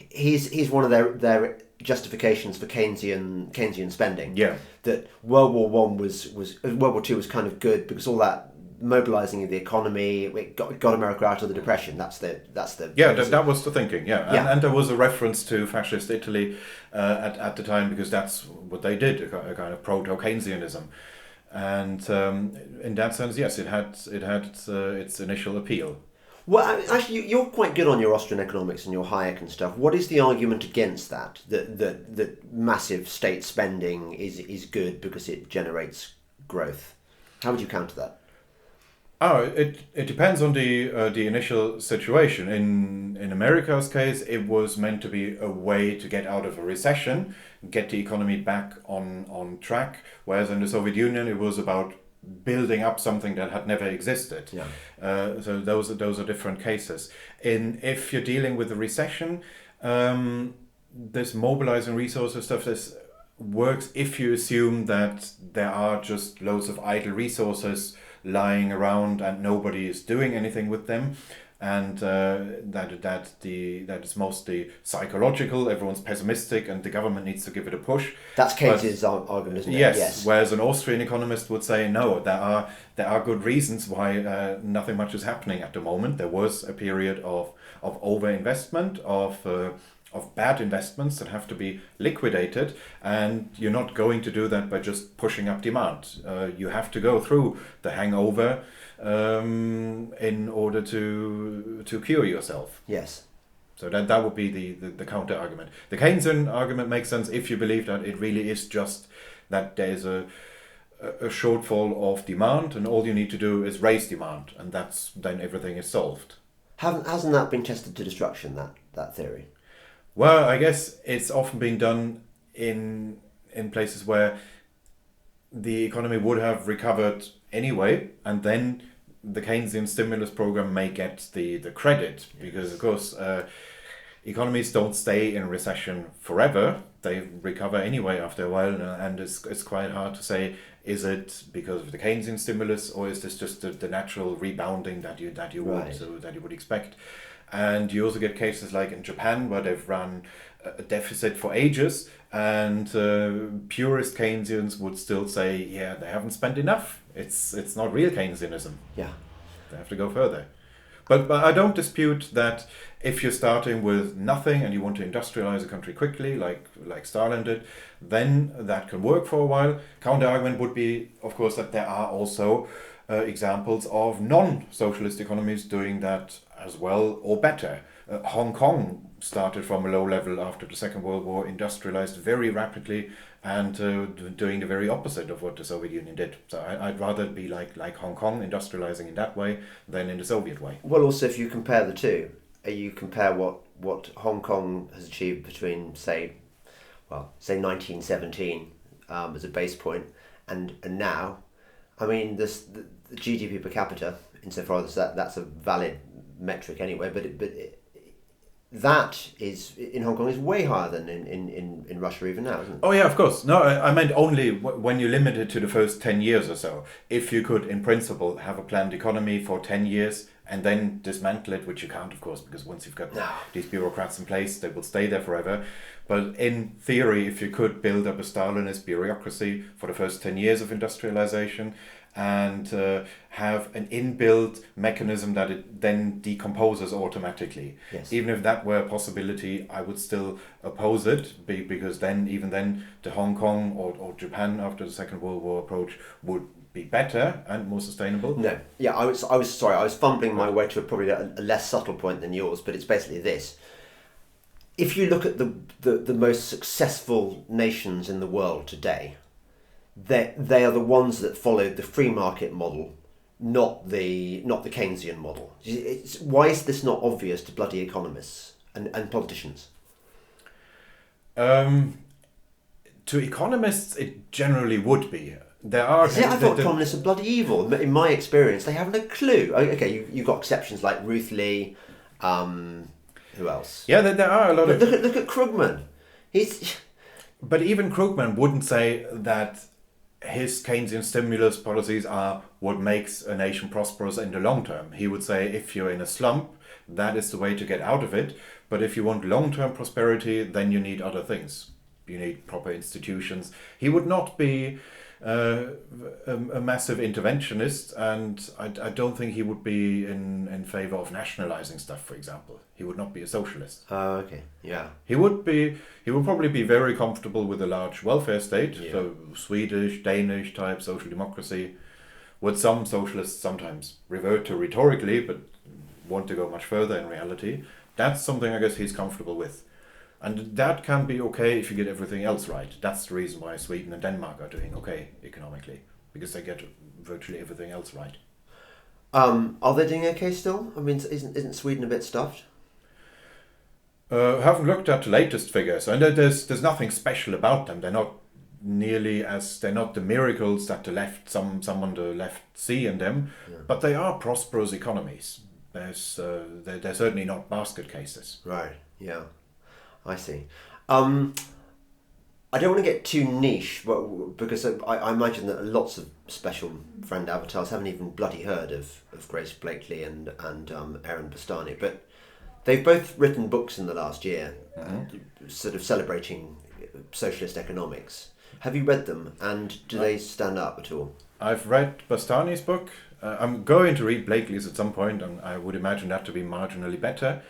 He's one of their justifications for Keynesian spending. Yeah. That World War One was World War Two was kind of good because all that mobilizing of the economy, it got America out of the depression. That's the that was the thinking. Yeah. And there was a reference to fascist Italy at the time, because that's what they did, a kind of proto-Keynesianism. And in that sense, yes, it had its initial appeal. Well, actually, you're quite good on your Austrian economics and your Hayek and stuff. What is the argument against that? That massive state spending is good because it generates growth. How would you counter that? Oh, it depends on the initial situation. In America's case, it was meant to be a way to get out of a recession, get the economy back on track. Whereas in the Soviet Union, it was about building up something that had never existed. Yeah. So those are different cases. If you're dealing with a recession, this mobilizing resources stuff, this works if you assume that there are just loads of idle resources lying around and nobody is doing anything with them, and that is mostly psychological. Everyone's pessimistic, and the government needs to give it a push. That's Keynes's argument, isn't it? Yes. Whereas an Austrian economist would say no. There are good reasons why nothing much is happening at the moment. There was a period of overinvestment, of of bad investments that have to be liquidated, and you're not going to do that by just pushing up demand. You have to go through the hangover in order to cure yourself. Yes. So that would be the counter argument. The Keynesian argument makes sense if you believe that it really is just that there's a shortfall of demand, and all you need to do is raise demand, and then everything is solved. Hasn't that been tested to destruction, that theory? Well, I guess it's often being done in places where the economy would have recovered anyway, and then the Keynesian stimulus program may get the credit, because of course economies don't stay in recession forever. They recover anyway after a while, and it's quite hard to say, is it because of the Keynesian stimulus, or is this just the natural rebounding that you would expect? And you also get cases like in Japan, where they've run a deficit for ages, and purist Keynesians would still say, yeah, they haven't spent enough. It's not real Keynesianism. Yeah, they have to go further. But I don't dispute that if you're starting with nothing and you want to industrialize a country quickly, like Stalin did, then that can work for a while. Counter argument would be, of course, that there are also examples of non-socialist economies doing that as well or better. Hong Kong started from a low level after the Second World War, industrialized very rapidly, and doing the very opposite of what the Soviet Union did. So I'd rather be like Hong Kong, industrializing in that way, than in the Soviet way. Well, also, if you compare the two, you compare what Hong Kong has achieved between, say 1917 as a base point, and now, I mean, the GDP per capita, insofar as that's a valid metric anyway, but that is in Hong Kong is way higher than in Russia even now, isn't it? Oh yeah, of course. No, I meant only when you limit it to the first 10 years or so. If you could, in principle, have a planned economy for 10 years and then dismantle it, which you can't, of course, because once you've got these bureaucrats in place, they will stay there forever. But in theory, if you could build up a Stalinist bureaucracy for the first 10 years of industrialization, and have an inbuilt mechanism that it then decomposes automatically. Yes. Even if that were a possibility, I would still oppose it, because even then the Hong Kong or Japan after the Second World War approach would be better and more sustainable. No, yeah, I was sorry, I was fumbling my way to probably a less subtle point than yours, but it's basically this. If you look at the most successful nations in the world today, they are the ones that followed the free market model, not the Keynesian model. Why is this not obvious to bloody economists and politicians? To economists, it generally would be. There are. See, I thought economists are bloody evil. In my experience, they haven't a clue. Okay, you've got exceptions like Ruth Lee. Who else? Yeah, there are a lot of. Look at Krugman. But even Krugman wouldn't say that his Keynesian stimulus policies are what makes a nation prosperous in the long term. He would say, if you're in a slump, that is the way to get out of it. But if you want long-term prosperity, then you need other things. You need proper institutions. He would not be a massive interventionist, and I don't think he would be in favor of nationalizing stuff, for example. He would not be a socialist. Okay, yeah. He would probably be very comfortable with a large welfare state, so Swedish, Danish type social democracy, what some socialists sometimes revert to rhetorically, but want to go much further in reality. That's something I guess he's comfortable with. And that can be okay if you get everything else right. That's the reason why Sweden and Denmark are doing okay economically, because they get virtually everything else right. Are they doing okay still? I mean, isn't Sweden a bit stuffed? I haven't looked at the latest figures, and there's nothing special about them. They're not they're not the miracles that the left, some on the left see in them, but they are prosperous economies. They're certainly not basket cases. Right. Yeah. I see. I don't want to get too niche, because I imagine that lots of special friend avatars haven't even bloody heard of Grace Blakely and Erin Bastani, but they've both written books in the last year, sort of celebrating socialist economics. Have you read them, and do they stand up at all? I've read Bastani's book. I'm going to read Blakely's at some point, and I would imagine that to be marginally better.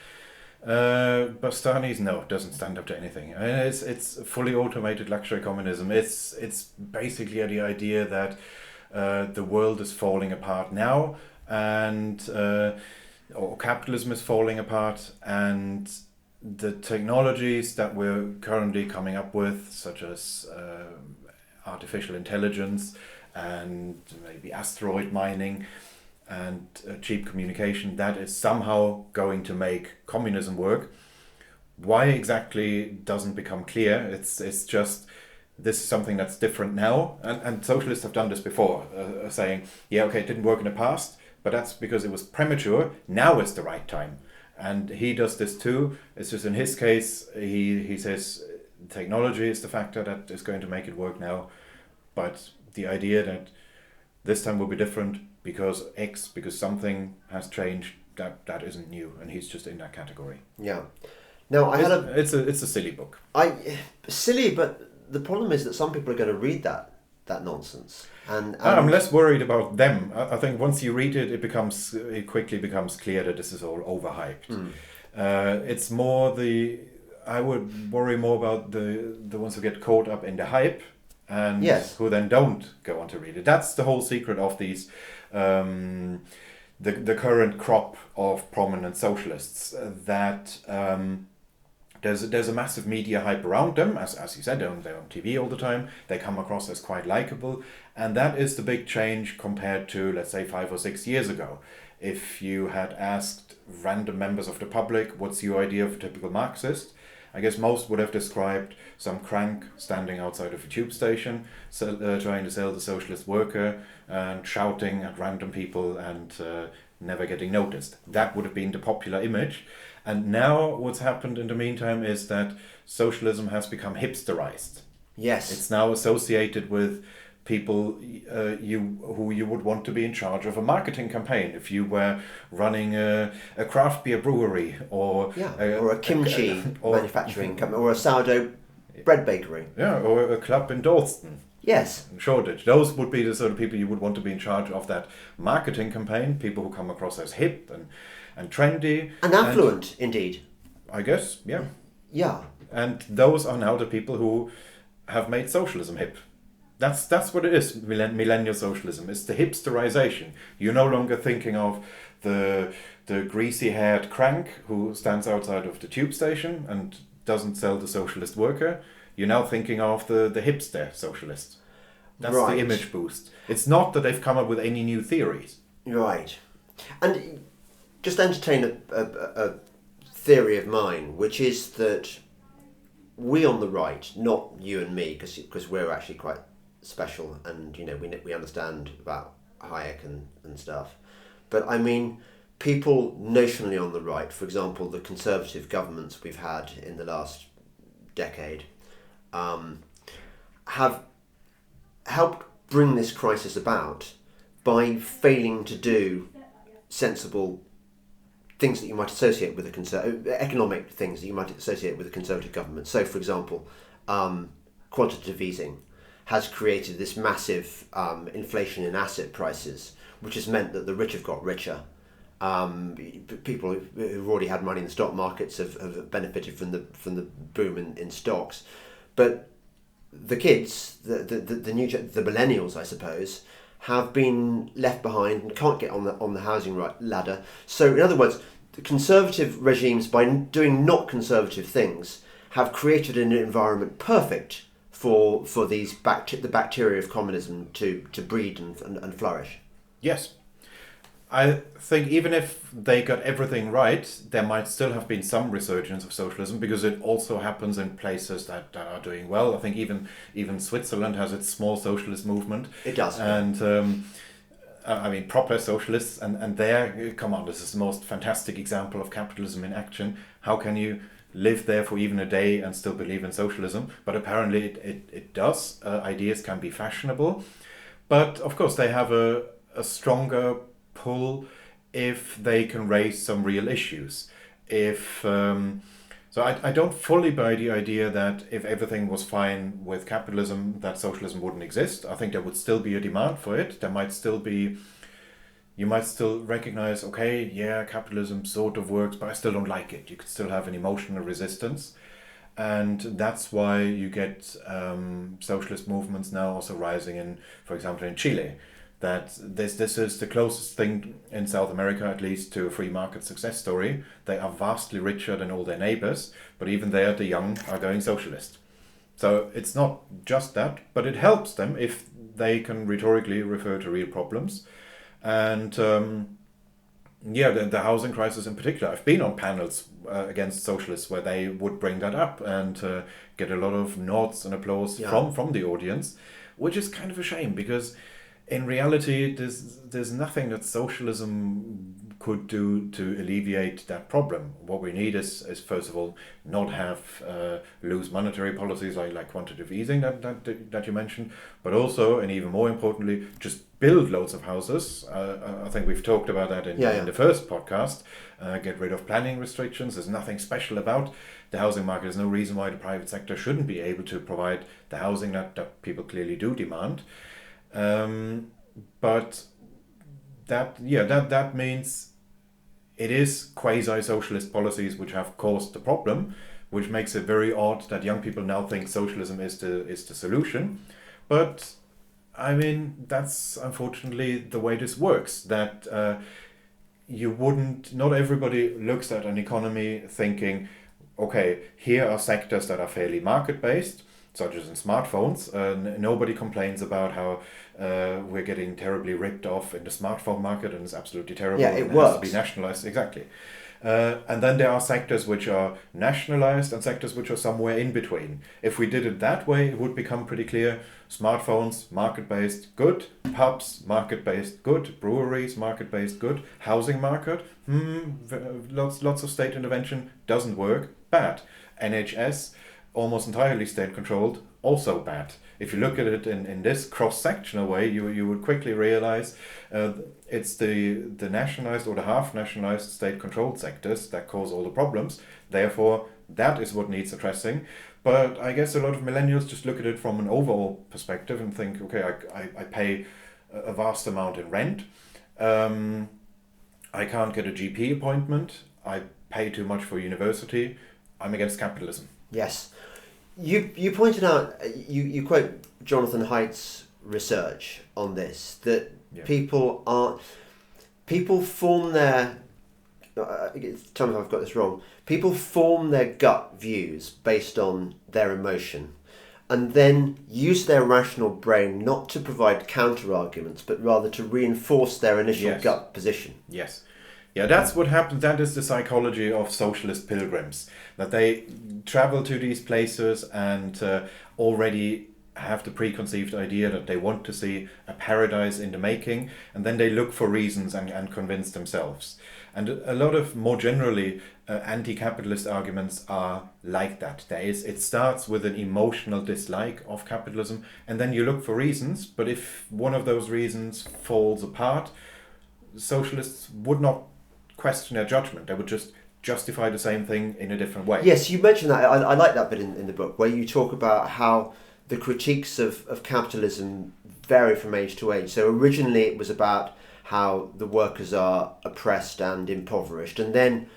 Bastani's doesn't stand up to anything. I mean, it's fully automated luxury communism. It's basically the idea that the world is falling apart now, and or capitalism is falling apart, and the technologies that we're currently coming up with, such as artificial intelligence and maybe asteroid mining and cheap communication, that is somehow going to make communism work. Why exactly doesn't become clear. It's just this is something that's different now, and socialists have done this before, saying, yeah, okay, it didn't work in the past, but that's because it was premature. Now is the right time. And he does this too. It's just in his case, he says technology is the factor that is going to make it work now, but the idea that this time will be different because X, because something has changed, that isn't new, and he's just in that category. Yeah. Now it's a silly book. Silly, but the problem is that some people are going to read that nonsense, and I'm less worried about them. I think once you read it, it quickly becomes clear that this is all overhyped. It's more I would worry more about the ones who get caught up in the hype, and who then don't go on to read it. That's the whole secret of these the current crop of prominent socialists, that there's a massive media hype around them. As you said, they're on TV all the time. They come across as quite likable, and that is the big change compared to, let's say, 5 or 6 years ago. If you had asked random members of the public, what's your idea of a typical Marxist? I guess most would have described some crank standing outside of a tube station, trying to sell the socialist worker and shouting at random people and never getting noticed. That would have been the popular image. And now what's happened in the meantime is that socialism has become hipsterized. Yes. It's now associated with people who you would want to be in charge of a marketing campaign if you were running a craft beer brewery or a kimchi manufacturing company or a sourdough bread bakery. Yeah, or a club in Dalston. Yes. In Shoreditch. Those would be the sort of people you would want to be in charge of that marketing campaign, people who come across as hip and trendy. And affluent, indeed. I guess, yeah. Yeah. And those are now the people who have made socialism hip. That's what it is, millennial socialism. It's the hipsterization. You're no longer thinking of the greasy-haired crank who stands outside of the tube station and doesn't sell the socialist worker. You're now thinking of the hipster socialist. That's the image boost. It's not that they've come up with any new theories. Right. And just entertain a theory of mine, which is that we on the right, not you and me, because we're actually quite special, and we understand about Hayek and stuff, but I mean people notionally on the right, for example the conservative governments we've had in the last decade, have helped bring this crisis about by failing to do sensible things that you might associate with economic things that you might associate with a conservative government. So for example, quantitative easing has created this massive inflation in asset prices, which has meant that the rich have got richer. People who've already had money in the stock markets have benefited from the boom in stocks, but the kids, the millennials, I suppose, have been left behind and can't get on the housing ladder. So in other words, the conservative regimes, by doing not conservative things, have created an environment perfect for the bacteria of communism to breed and flourish. Yes. I think even if they got everything right, there might still have been some resurgence of socialism, because it also happens in places that are doing well. I think even Switzerland has its small socialist movement. It does. And I mean, proper socialists, and there, come on, this is the most fantastic example of capitalism in action. How can you live there for even a day and still believe in socialism? But apparently it does. Ideas can be fashionable. But of course they have a stronger pull if they can raise some real issues. So I don't fully buy the idea that if everything was fine with capitalism, that socialism wouldn't exist. I think there would still be a demand for it. There might still be you might still recognize, okay, yeah, capitalism sort of works, but I still don't like it. You could still have an emotional resistance. And that's why you get socialist movements now also rising in, for example, in Chile. That this is the closest thing in South America, at least, to a free market success story. They are vastly richer than all their neighbors, but even there, the young are going socialist. So it's not just that, but it helps them if they can rhetorically refer to real problems. And the housing crisis in particular. I've been on panels against socialists where they would bring that up and get a lot of nods and applause from the audience, which is kind of a shame because in reality there's nothing that socialism could do to alleviate that problem. What we need is first of all not have loose monetary policies like quantitative easing that you mentioned, but also, and even more importantly, just build loads of houses. I think we've talked about that in the first podcast. Get rid of planning restrictions. There's nothing special about the housing market. There's no reason why the private sector shouldn't be able to provide the housing that people clearly do demand. But that means it is quasi-socialist policies which have caused the problem, which makes it very odd that young people now think socialism is the solution. But I mean, that's unfortunately the way this works. That not everybody looks at an economy thinking, okay, here are sectors that are fairly market-based, such as in smartphones. Nobody complains about how we're getting terribly ripped off in the smartphone market and it's absolutely terrible. Yeah, it works. Has to be nationalized, exactly. And then there are sectors which are nationalized and sectors which are somewhere in between. If we did it that way, it would become pretty clear. Smartphones, market-based, good. Pubs, market-based, good. Breweries, market-based, good. Housing market, lots of state intervention, doesn't work, bad. NHS, almost entirely state-controlled, also bad. If you look at it in this cross-sectional way, you would quickly realize it's the nationalized or the half-nationalized state-controlled sectors that cause all the problems. Therefore, that is what needs addressing. But I guess a lot of millennials just look at it from an overall perspective and think, okay, I pay a vast amount in rent. I can't get a GP appointment. I pay too much for university. I'm against capitalism. Yes. You pointed out, you quote Jonathan Haidt's research on this, that people form their, tell me if I've got this wrong, people form their gut views based on their emotion and then use their rational brain not to provide counter-arguments, but rather to reinforce their initial gut position. Yes. Yeah, that's what happens. That is the psychology of socialist pilgrims. That they travel to these places and already have the preconceived idea that they want to see a paradise in the making, and then they look for reasons and convince themselves. And a lot of, more generally, anti-capitalist arguments are like that. It starts with an emotional dislike of capitalism, and then you look for reasons, but if one of those reasons falls apart, socialists would not question their judgment. They would just justify the same thing in a different way. Yes, you mentioned that. I like that bit in the book where you talk about how the critiques of capitalism vary from age to age. So originally it was about how the workers are oppressed and impoverished, and then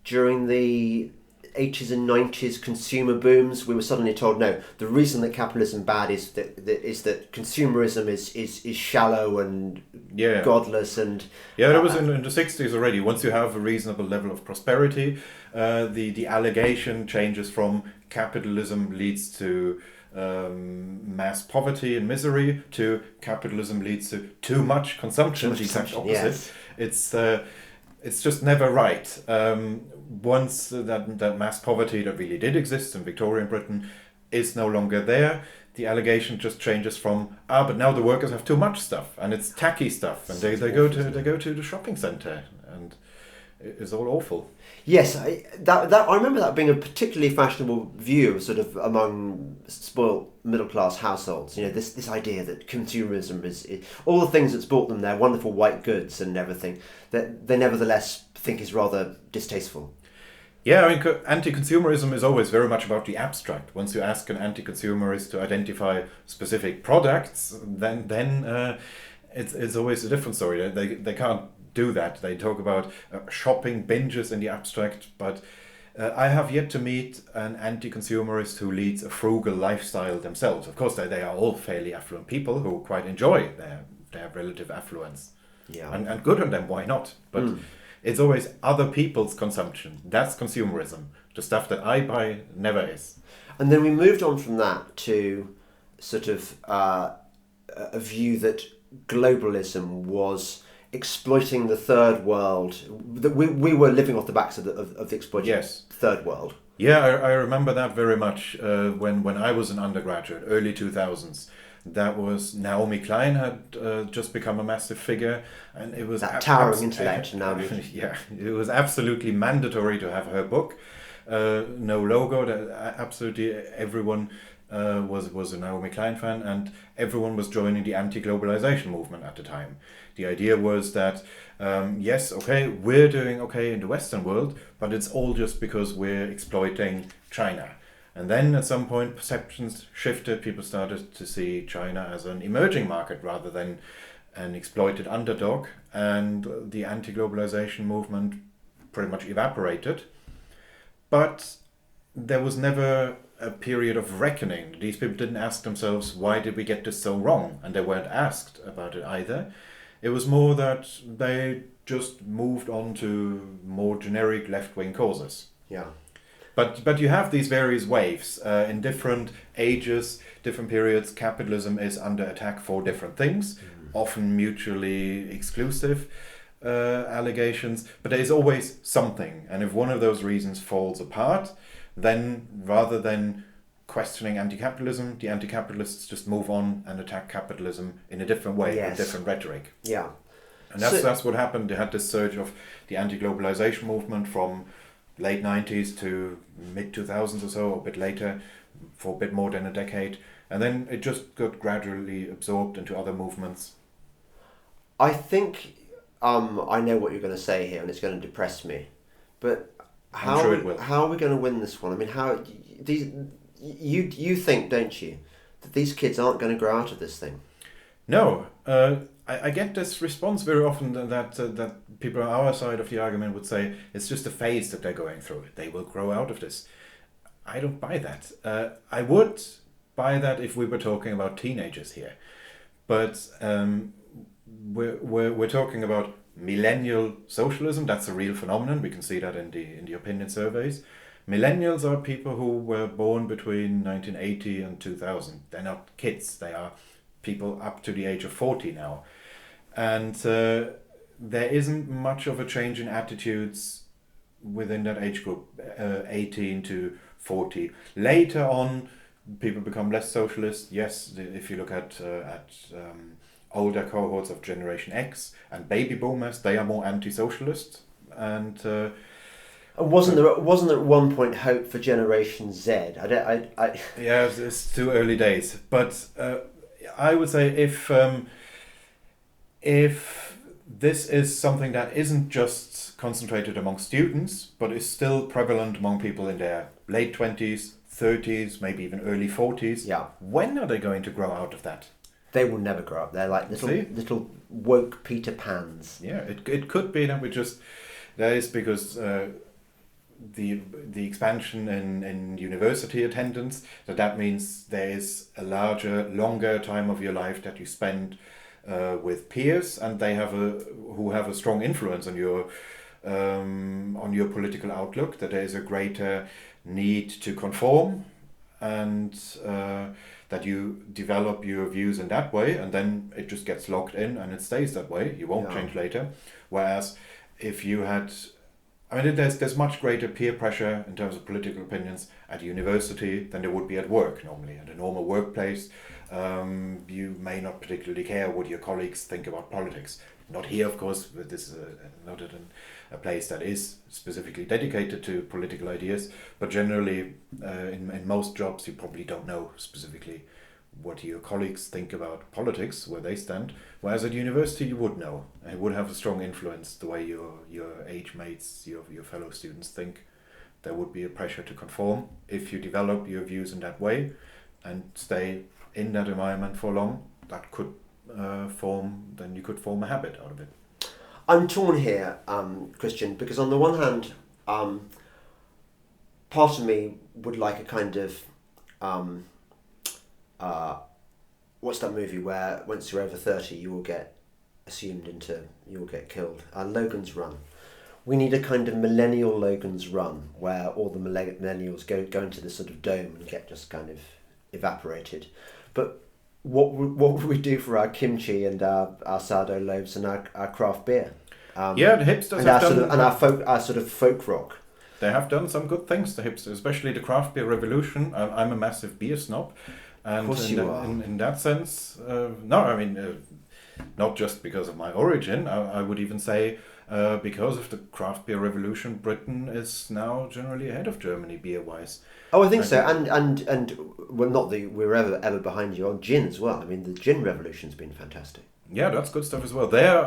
during the 80s and 90s consumer booms, we were suddenly told, no, the reason that capitalism bad is that consumerism is shallow and godless. And that was in the 60s already. Once you have a reasonable level of prosperity, the allegation changes from capitalism leads to mass poverty and misery to capitalism leads to too much consumption. The exact opposite. Yes. It's just never right. Once that mass poverty that really did exist in Victorian Britain is no longer there, the allegation just changes from but now the workers have too much stuff and it's tacky stuff and they go to the shopping centre and it's all awful. Yes, I remember that being a particularly fashionable view, sort of among spoiled middle class households. You know, this idea that consumerism is all the things that's bought them their wonderful white goods and everything that they nevertheless think is rather distasteful. Yeah, I mean, anti-consumerism is always very much about the abstract. Once you ask an anti-consumerist to identify specific products, then it's always a different story. They can't do that. They talk about shopping binges in the abstract, but I have yet to meet an anti-consumerist who leads a frugal lifestyle themselves. Of course, they are all fairly affluent people who quite enjoy their relative affluence. Yeah. And good on them, why not? But it's always other people's consumption. That's consumerism. The stuff that I buy never is. And then we moved on from that to sort of a view that globalism was exploiting the third world. That we were living off the backs of the exploited third world. Yeah, I remember that very much when I was an undergraduate, early 2000s. That was Naomi Klein had just become a massive figure, and it was that towering intellect. Naomi. Yeah, it was absolutely mandatory to have her book. No logo. Absolutely everyone was a Naomi Klein fan, and everyone was joining the anti-globalization movement at the time. The idea was that yes, okay, we're doing okay in the Western world, but it's all just because we're exploiting China. And then at some point perceptions shifted. People started to see China as an emerging market rather than an exploited underdog, and the anti-globalization movement pretty much evaporated. But there was never a period of reckoning. These people didn't ask themselves, why did we get this so wrong? And they weren't asked about it either. It was more that they just moved on to more generic left-wing causes. Yeah. But you have these various waves in different ages, different periods. Capitalism is under attack for different things, often mutually exclusive allegations. But there is always something, and if one of those reasons falls apart, then rather than questioning anti-capitalism, the anti-capitalists just move on and attack capitalism in a different way, with different rhetoric. Yeah, and that's what happened. They had this surge of the anti-globalization movement from late 90s to mid 2000s or so, or a bit later, for a bit more than a decade, and then it just got gradually absorbed into other movements. I think I know what you're going to say here, and it's going to depress me, but how are we going to win this one? I mean, you think, don't you, that these kids aren't going to grow out of this thing? No, I get this response very often that people on our side of the argument would say it's just a phase that they're going through. They will grow out of this. I don't buy that. I would buy that if we were talking about teenagers here, but we're talking about millennial socialism. That's a real phenomenon. We can see that in the opinion surveys. Millennials are people who were born between 1980 and 2000. They're not kids. They are people up to the age of 40 now. And there isn't much of a change in attitudes within that age group, 18 to 40. Later on, people become less socialist. Yes, if you look at older cohorts of Generation X and baby boomers, they are more anti-socialist. And wasn't there at one point hope for Generation Z? Yeah, it's too early days. But I would say if this is something that isn't just concentrated among students, but is still prevalent among people in their late 20s, 30s, maybe even early 40s, when are they going to grow out of that? They will never grow up. They're like little woke Peter Pans. Yeah, it could be that that is because the expansion in university attendance, that means there is a larger, longer time of your life that you spend with peers, and they who have a strong influence on your political outlook. That there is a greater need to conform, and that you develop your views in that way, and then it just gets locked in and it stays that way. You won't change later. Whereas if you had, there's much greater peer pressure in terms of political opinions at university than there would be at work normally. At a normal workplace, you may not particularly care what your colleagues think about politics. Not here, of course, but this is not a place that is specifically dedicated to political ideas, but generally in most jobs you probably don't know specifically what your colleagues think about politics, where they stand, whereas at university you would know. It would have a strong influence the way your age mates, your fellow students think. There would be a pressure to conform if you develop your views in that way and stay in that environment for long. That could then you could form a habit out of it. I'm torn here, Christian, because on the one hand, part of me would like a kind of what's that movie where once you're over 30 you will get you will get killed? Logans Run. We need a kind of millennial Logans Run where all the millennials go into this sort of dome and get just kind of evaporated. But what would we do for our kimchi and our sourdough loaves and our craft beer? The hipsters our sort of folk rock. They have done some good things, the hipsters, especially the craft beer revolution. I'm a massive beer snob, and of course in that sense, not just because of my origin. I would even say because of the craft beer revolution, Britain is now generally ahead of Germany beer-wise. Oh, I think so, and well, not that we're ever behind you on gin as well. I mean, the gin revolution's been fantastic. Yeah, that's good stuff as well. There,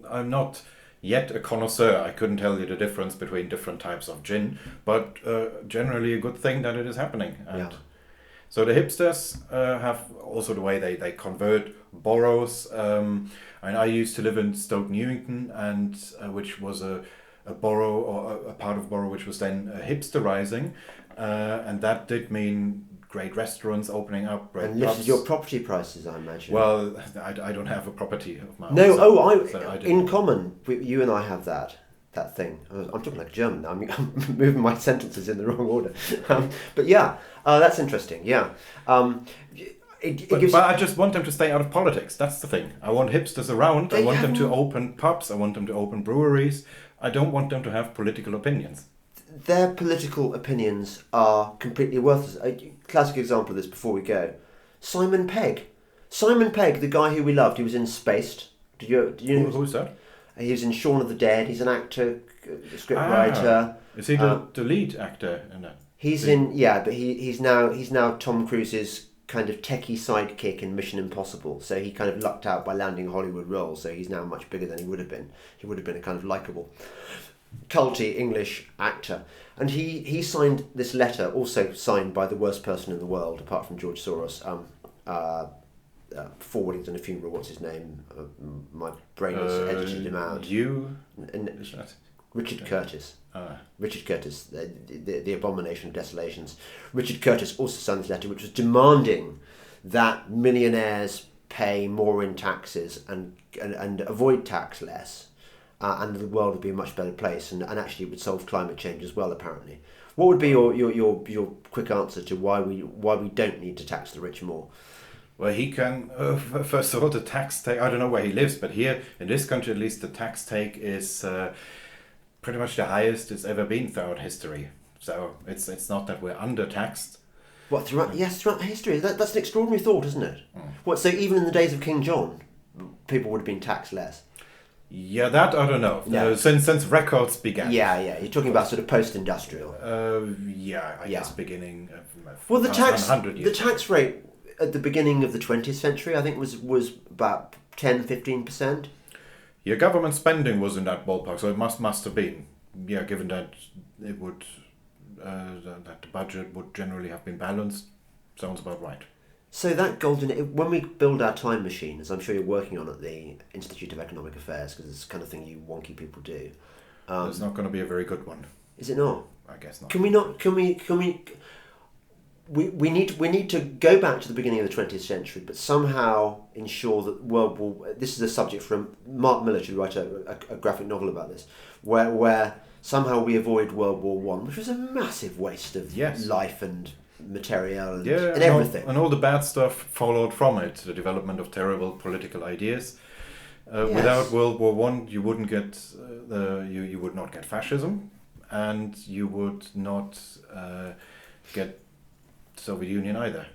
I'm not yet a connoisseur. I couldn't tell you the difference between different types of gin, but generally a good thing that it is happening. And so the hipsters have also the way they convert boroughs. I used to live in Stoke Newington, and which was a borough or a part of borough which was then hipsterizing, and that did mean great restaurants opening up, great and lifted pubs. your property prices, I imagine. Well, I don't have a property of my own. No, I in common, you and I have that thing. I'm talking like German now. I'm moving my sentences in the wrong order. But yeah, that's interesting. Yeah. But I just want them to stay out of politics. That's the thing. I want hipsters around. I want them to open pubs. I want them to open breweries. I don't want them to have political opinions. Their political opinions are completely worthless. A classic example of this before we go. Simon Pegg. Simon Pegg, the guy who we loved, he was in Spaced. Do you know? Who's that? He was in Shaun of the Dead. He's an actor, scriptwriter. Is he the lead actor in that? He's but he's now Tom Cruise's kind of techie sidekick in Mission Impossible. So he kind of lucked out by landing a Hollywood role. So he's now much bigger than he would have been. He would have been a kind of likeable, culty English actor. And he signed this letter, also signed by the worst person in the world, apart from George Soros. Forwarding to a funeral. What's his name? My brain has edited him out. Richard Curtis. Richard Curtis, the Abomination of Desolations. Richard Curtis also signed this letter, which was demanding that millionaires pay more in taxes and avoid tax less, and the world would be a much better place, and actually it would solve climate change as well. Apparently, what would be your quick answer to why we don't need to tax the rich more? Well, he can, first of all, the tax take, I don't know where he lives, but here, in this country at least, the tax take is pretty much the highest it's ever been throughout history. So it's not that we're under-taxed. What, throughout history? That's an extraordinary thought, isn't it? What, so even in the days of King John, people would have been taxed less? Yeah, that I don't know. No. Since records began. Yeah. You're talking about sort of post-industrial. I guess beginning of well, the 100 years. The tax rate at the beginning of the 20th century, I think, was about 10-15%. Yeah, government spending was in that ballpark, so it must have been. Yeah, given that it would that the budget would generally have been balanced, sounds about right. So that when we build our time machine, as I'm sure you're working on at the Institute of Economic Affairs, because it's the kind of thing you wonky people do. It's not going to be a very good one. Is it not? I guess not. Can we need to go back to the beginning of the 20th century, but somehow ensure that World War... This is a subject from Mark Miller, who wrote a graphic novel about this, where somehow we avoid World War I, which was a massive waste of life and material and everything. And all the bad stuff followed from it, the development of terrible political ideas. Without World War I, you wouldn't get you would not get fascism, and you would not get Soviet Union either,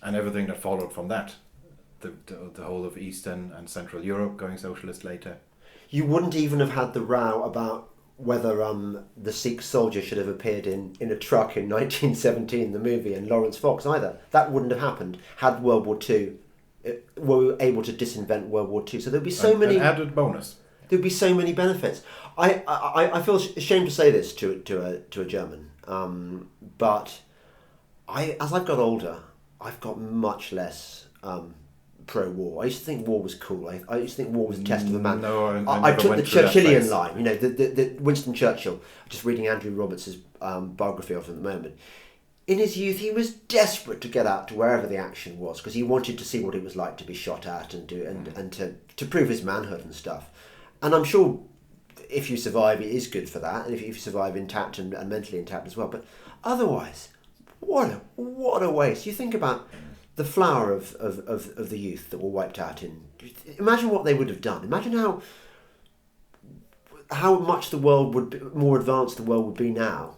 and everything that followed from that, the whole of Eastern and Central Europe going socialist later. You wouldn't even have had the row about whether the Sikh soldier should have appeared in a truck in 1917, the movie, and Lawrence Fox either. That wouldn't have happened had World War II. Were we able to disinvent World War II. So there'd be so many... An added bonus. There'd be so many benefits. I feel ashamed to say this to a German, but... as I've got older, I've got much less pro-war. I used to think war was cool. I used to think war was a test of a man. No, I never took the went through that Churchillian phase. line, you know, the Winston Churchill. Just reading Andrew Roberts' biography of him at the moment. In his youth, he was desperate to get out to wherever the action was because he wanted to see what it was like to be shot at and to prove his manhood and stuff. And I'm sure if you survive, it is good for that, and if you survive intact and mentally intact as well. But otherwise, what a waste! You think about the flower of the youth that were wiped out in. Imagine what they would have done. Imagine how much the world would be, more advanced the world would be now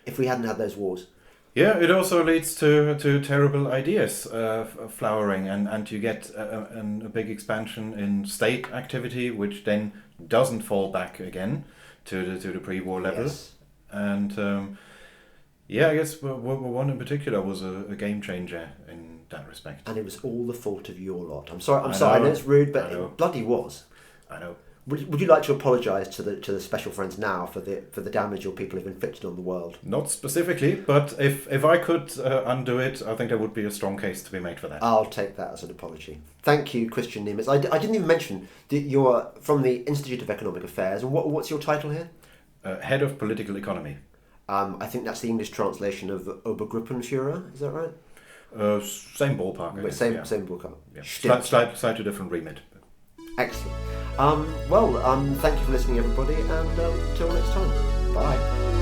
if we hadn't had those wars. Yeah, it also leads to terrible ideas flowering, and you get a big expansion in state activity, which then doesn't fall back again to the pre-war level. Yes. And yeah, I guess World War One in particular was a game changer in that respect. And it was all the fault of your lot. I'm sorry. I I know. know it's rude, but I know. it bloody was. I know. Would you like to apologise to the special friends now for the damage your people have inflicted on the world? Not specifically, but if I could undo it, I think there would be a strong case to be made for that. I'll take that as an apology. Thank you, Kristian Niemietz. I didn't even mention that you're from the Institute of Economic Affairs. And what's your title here? Head of Political Economy. I think that's the English translation of Obergruppenführer. Is that right? Same ballpark. I guess, yeah. Same book. Yeah. Slightly different remit. Excellent. Thank you for listening, everybody, and till next time. Bye.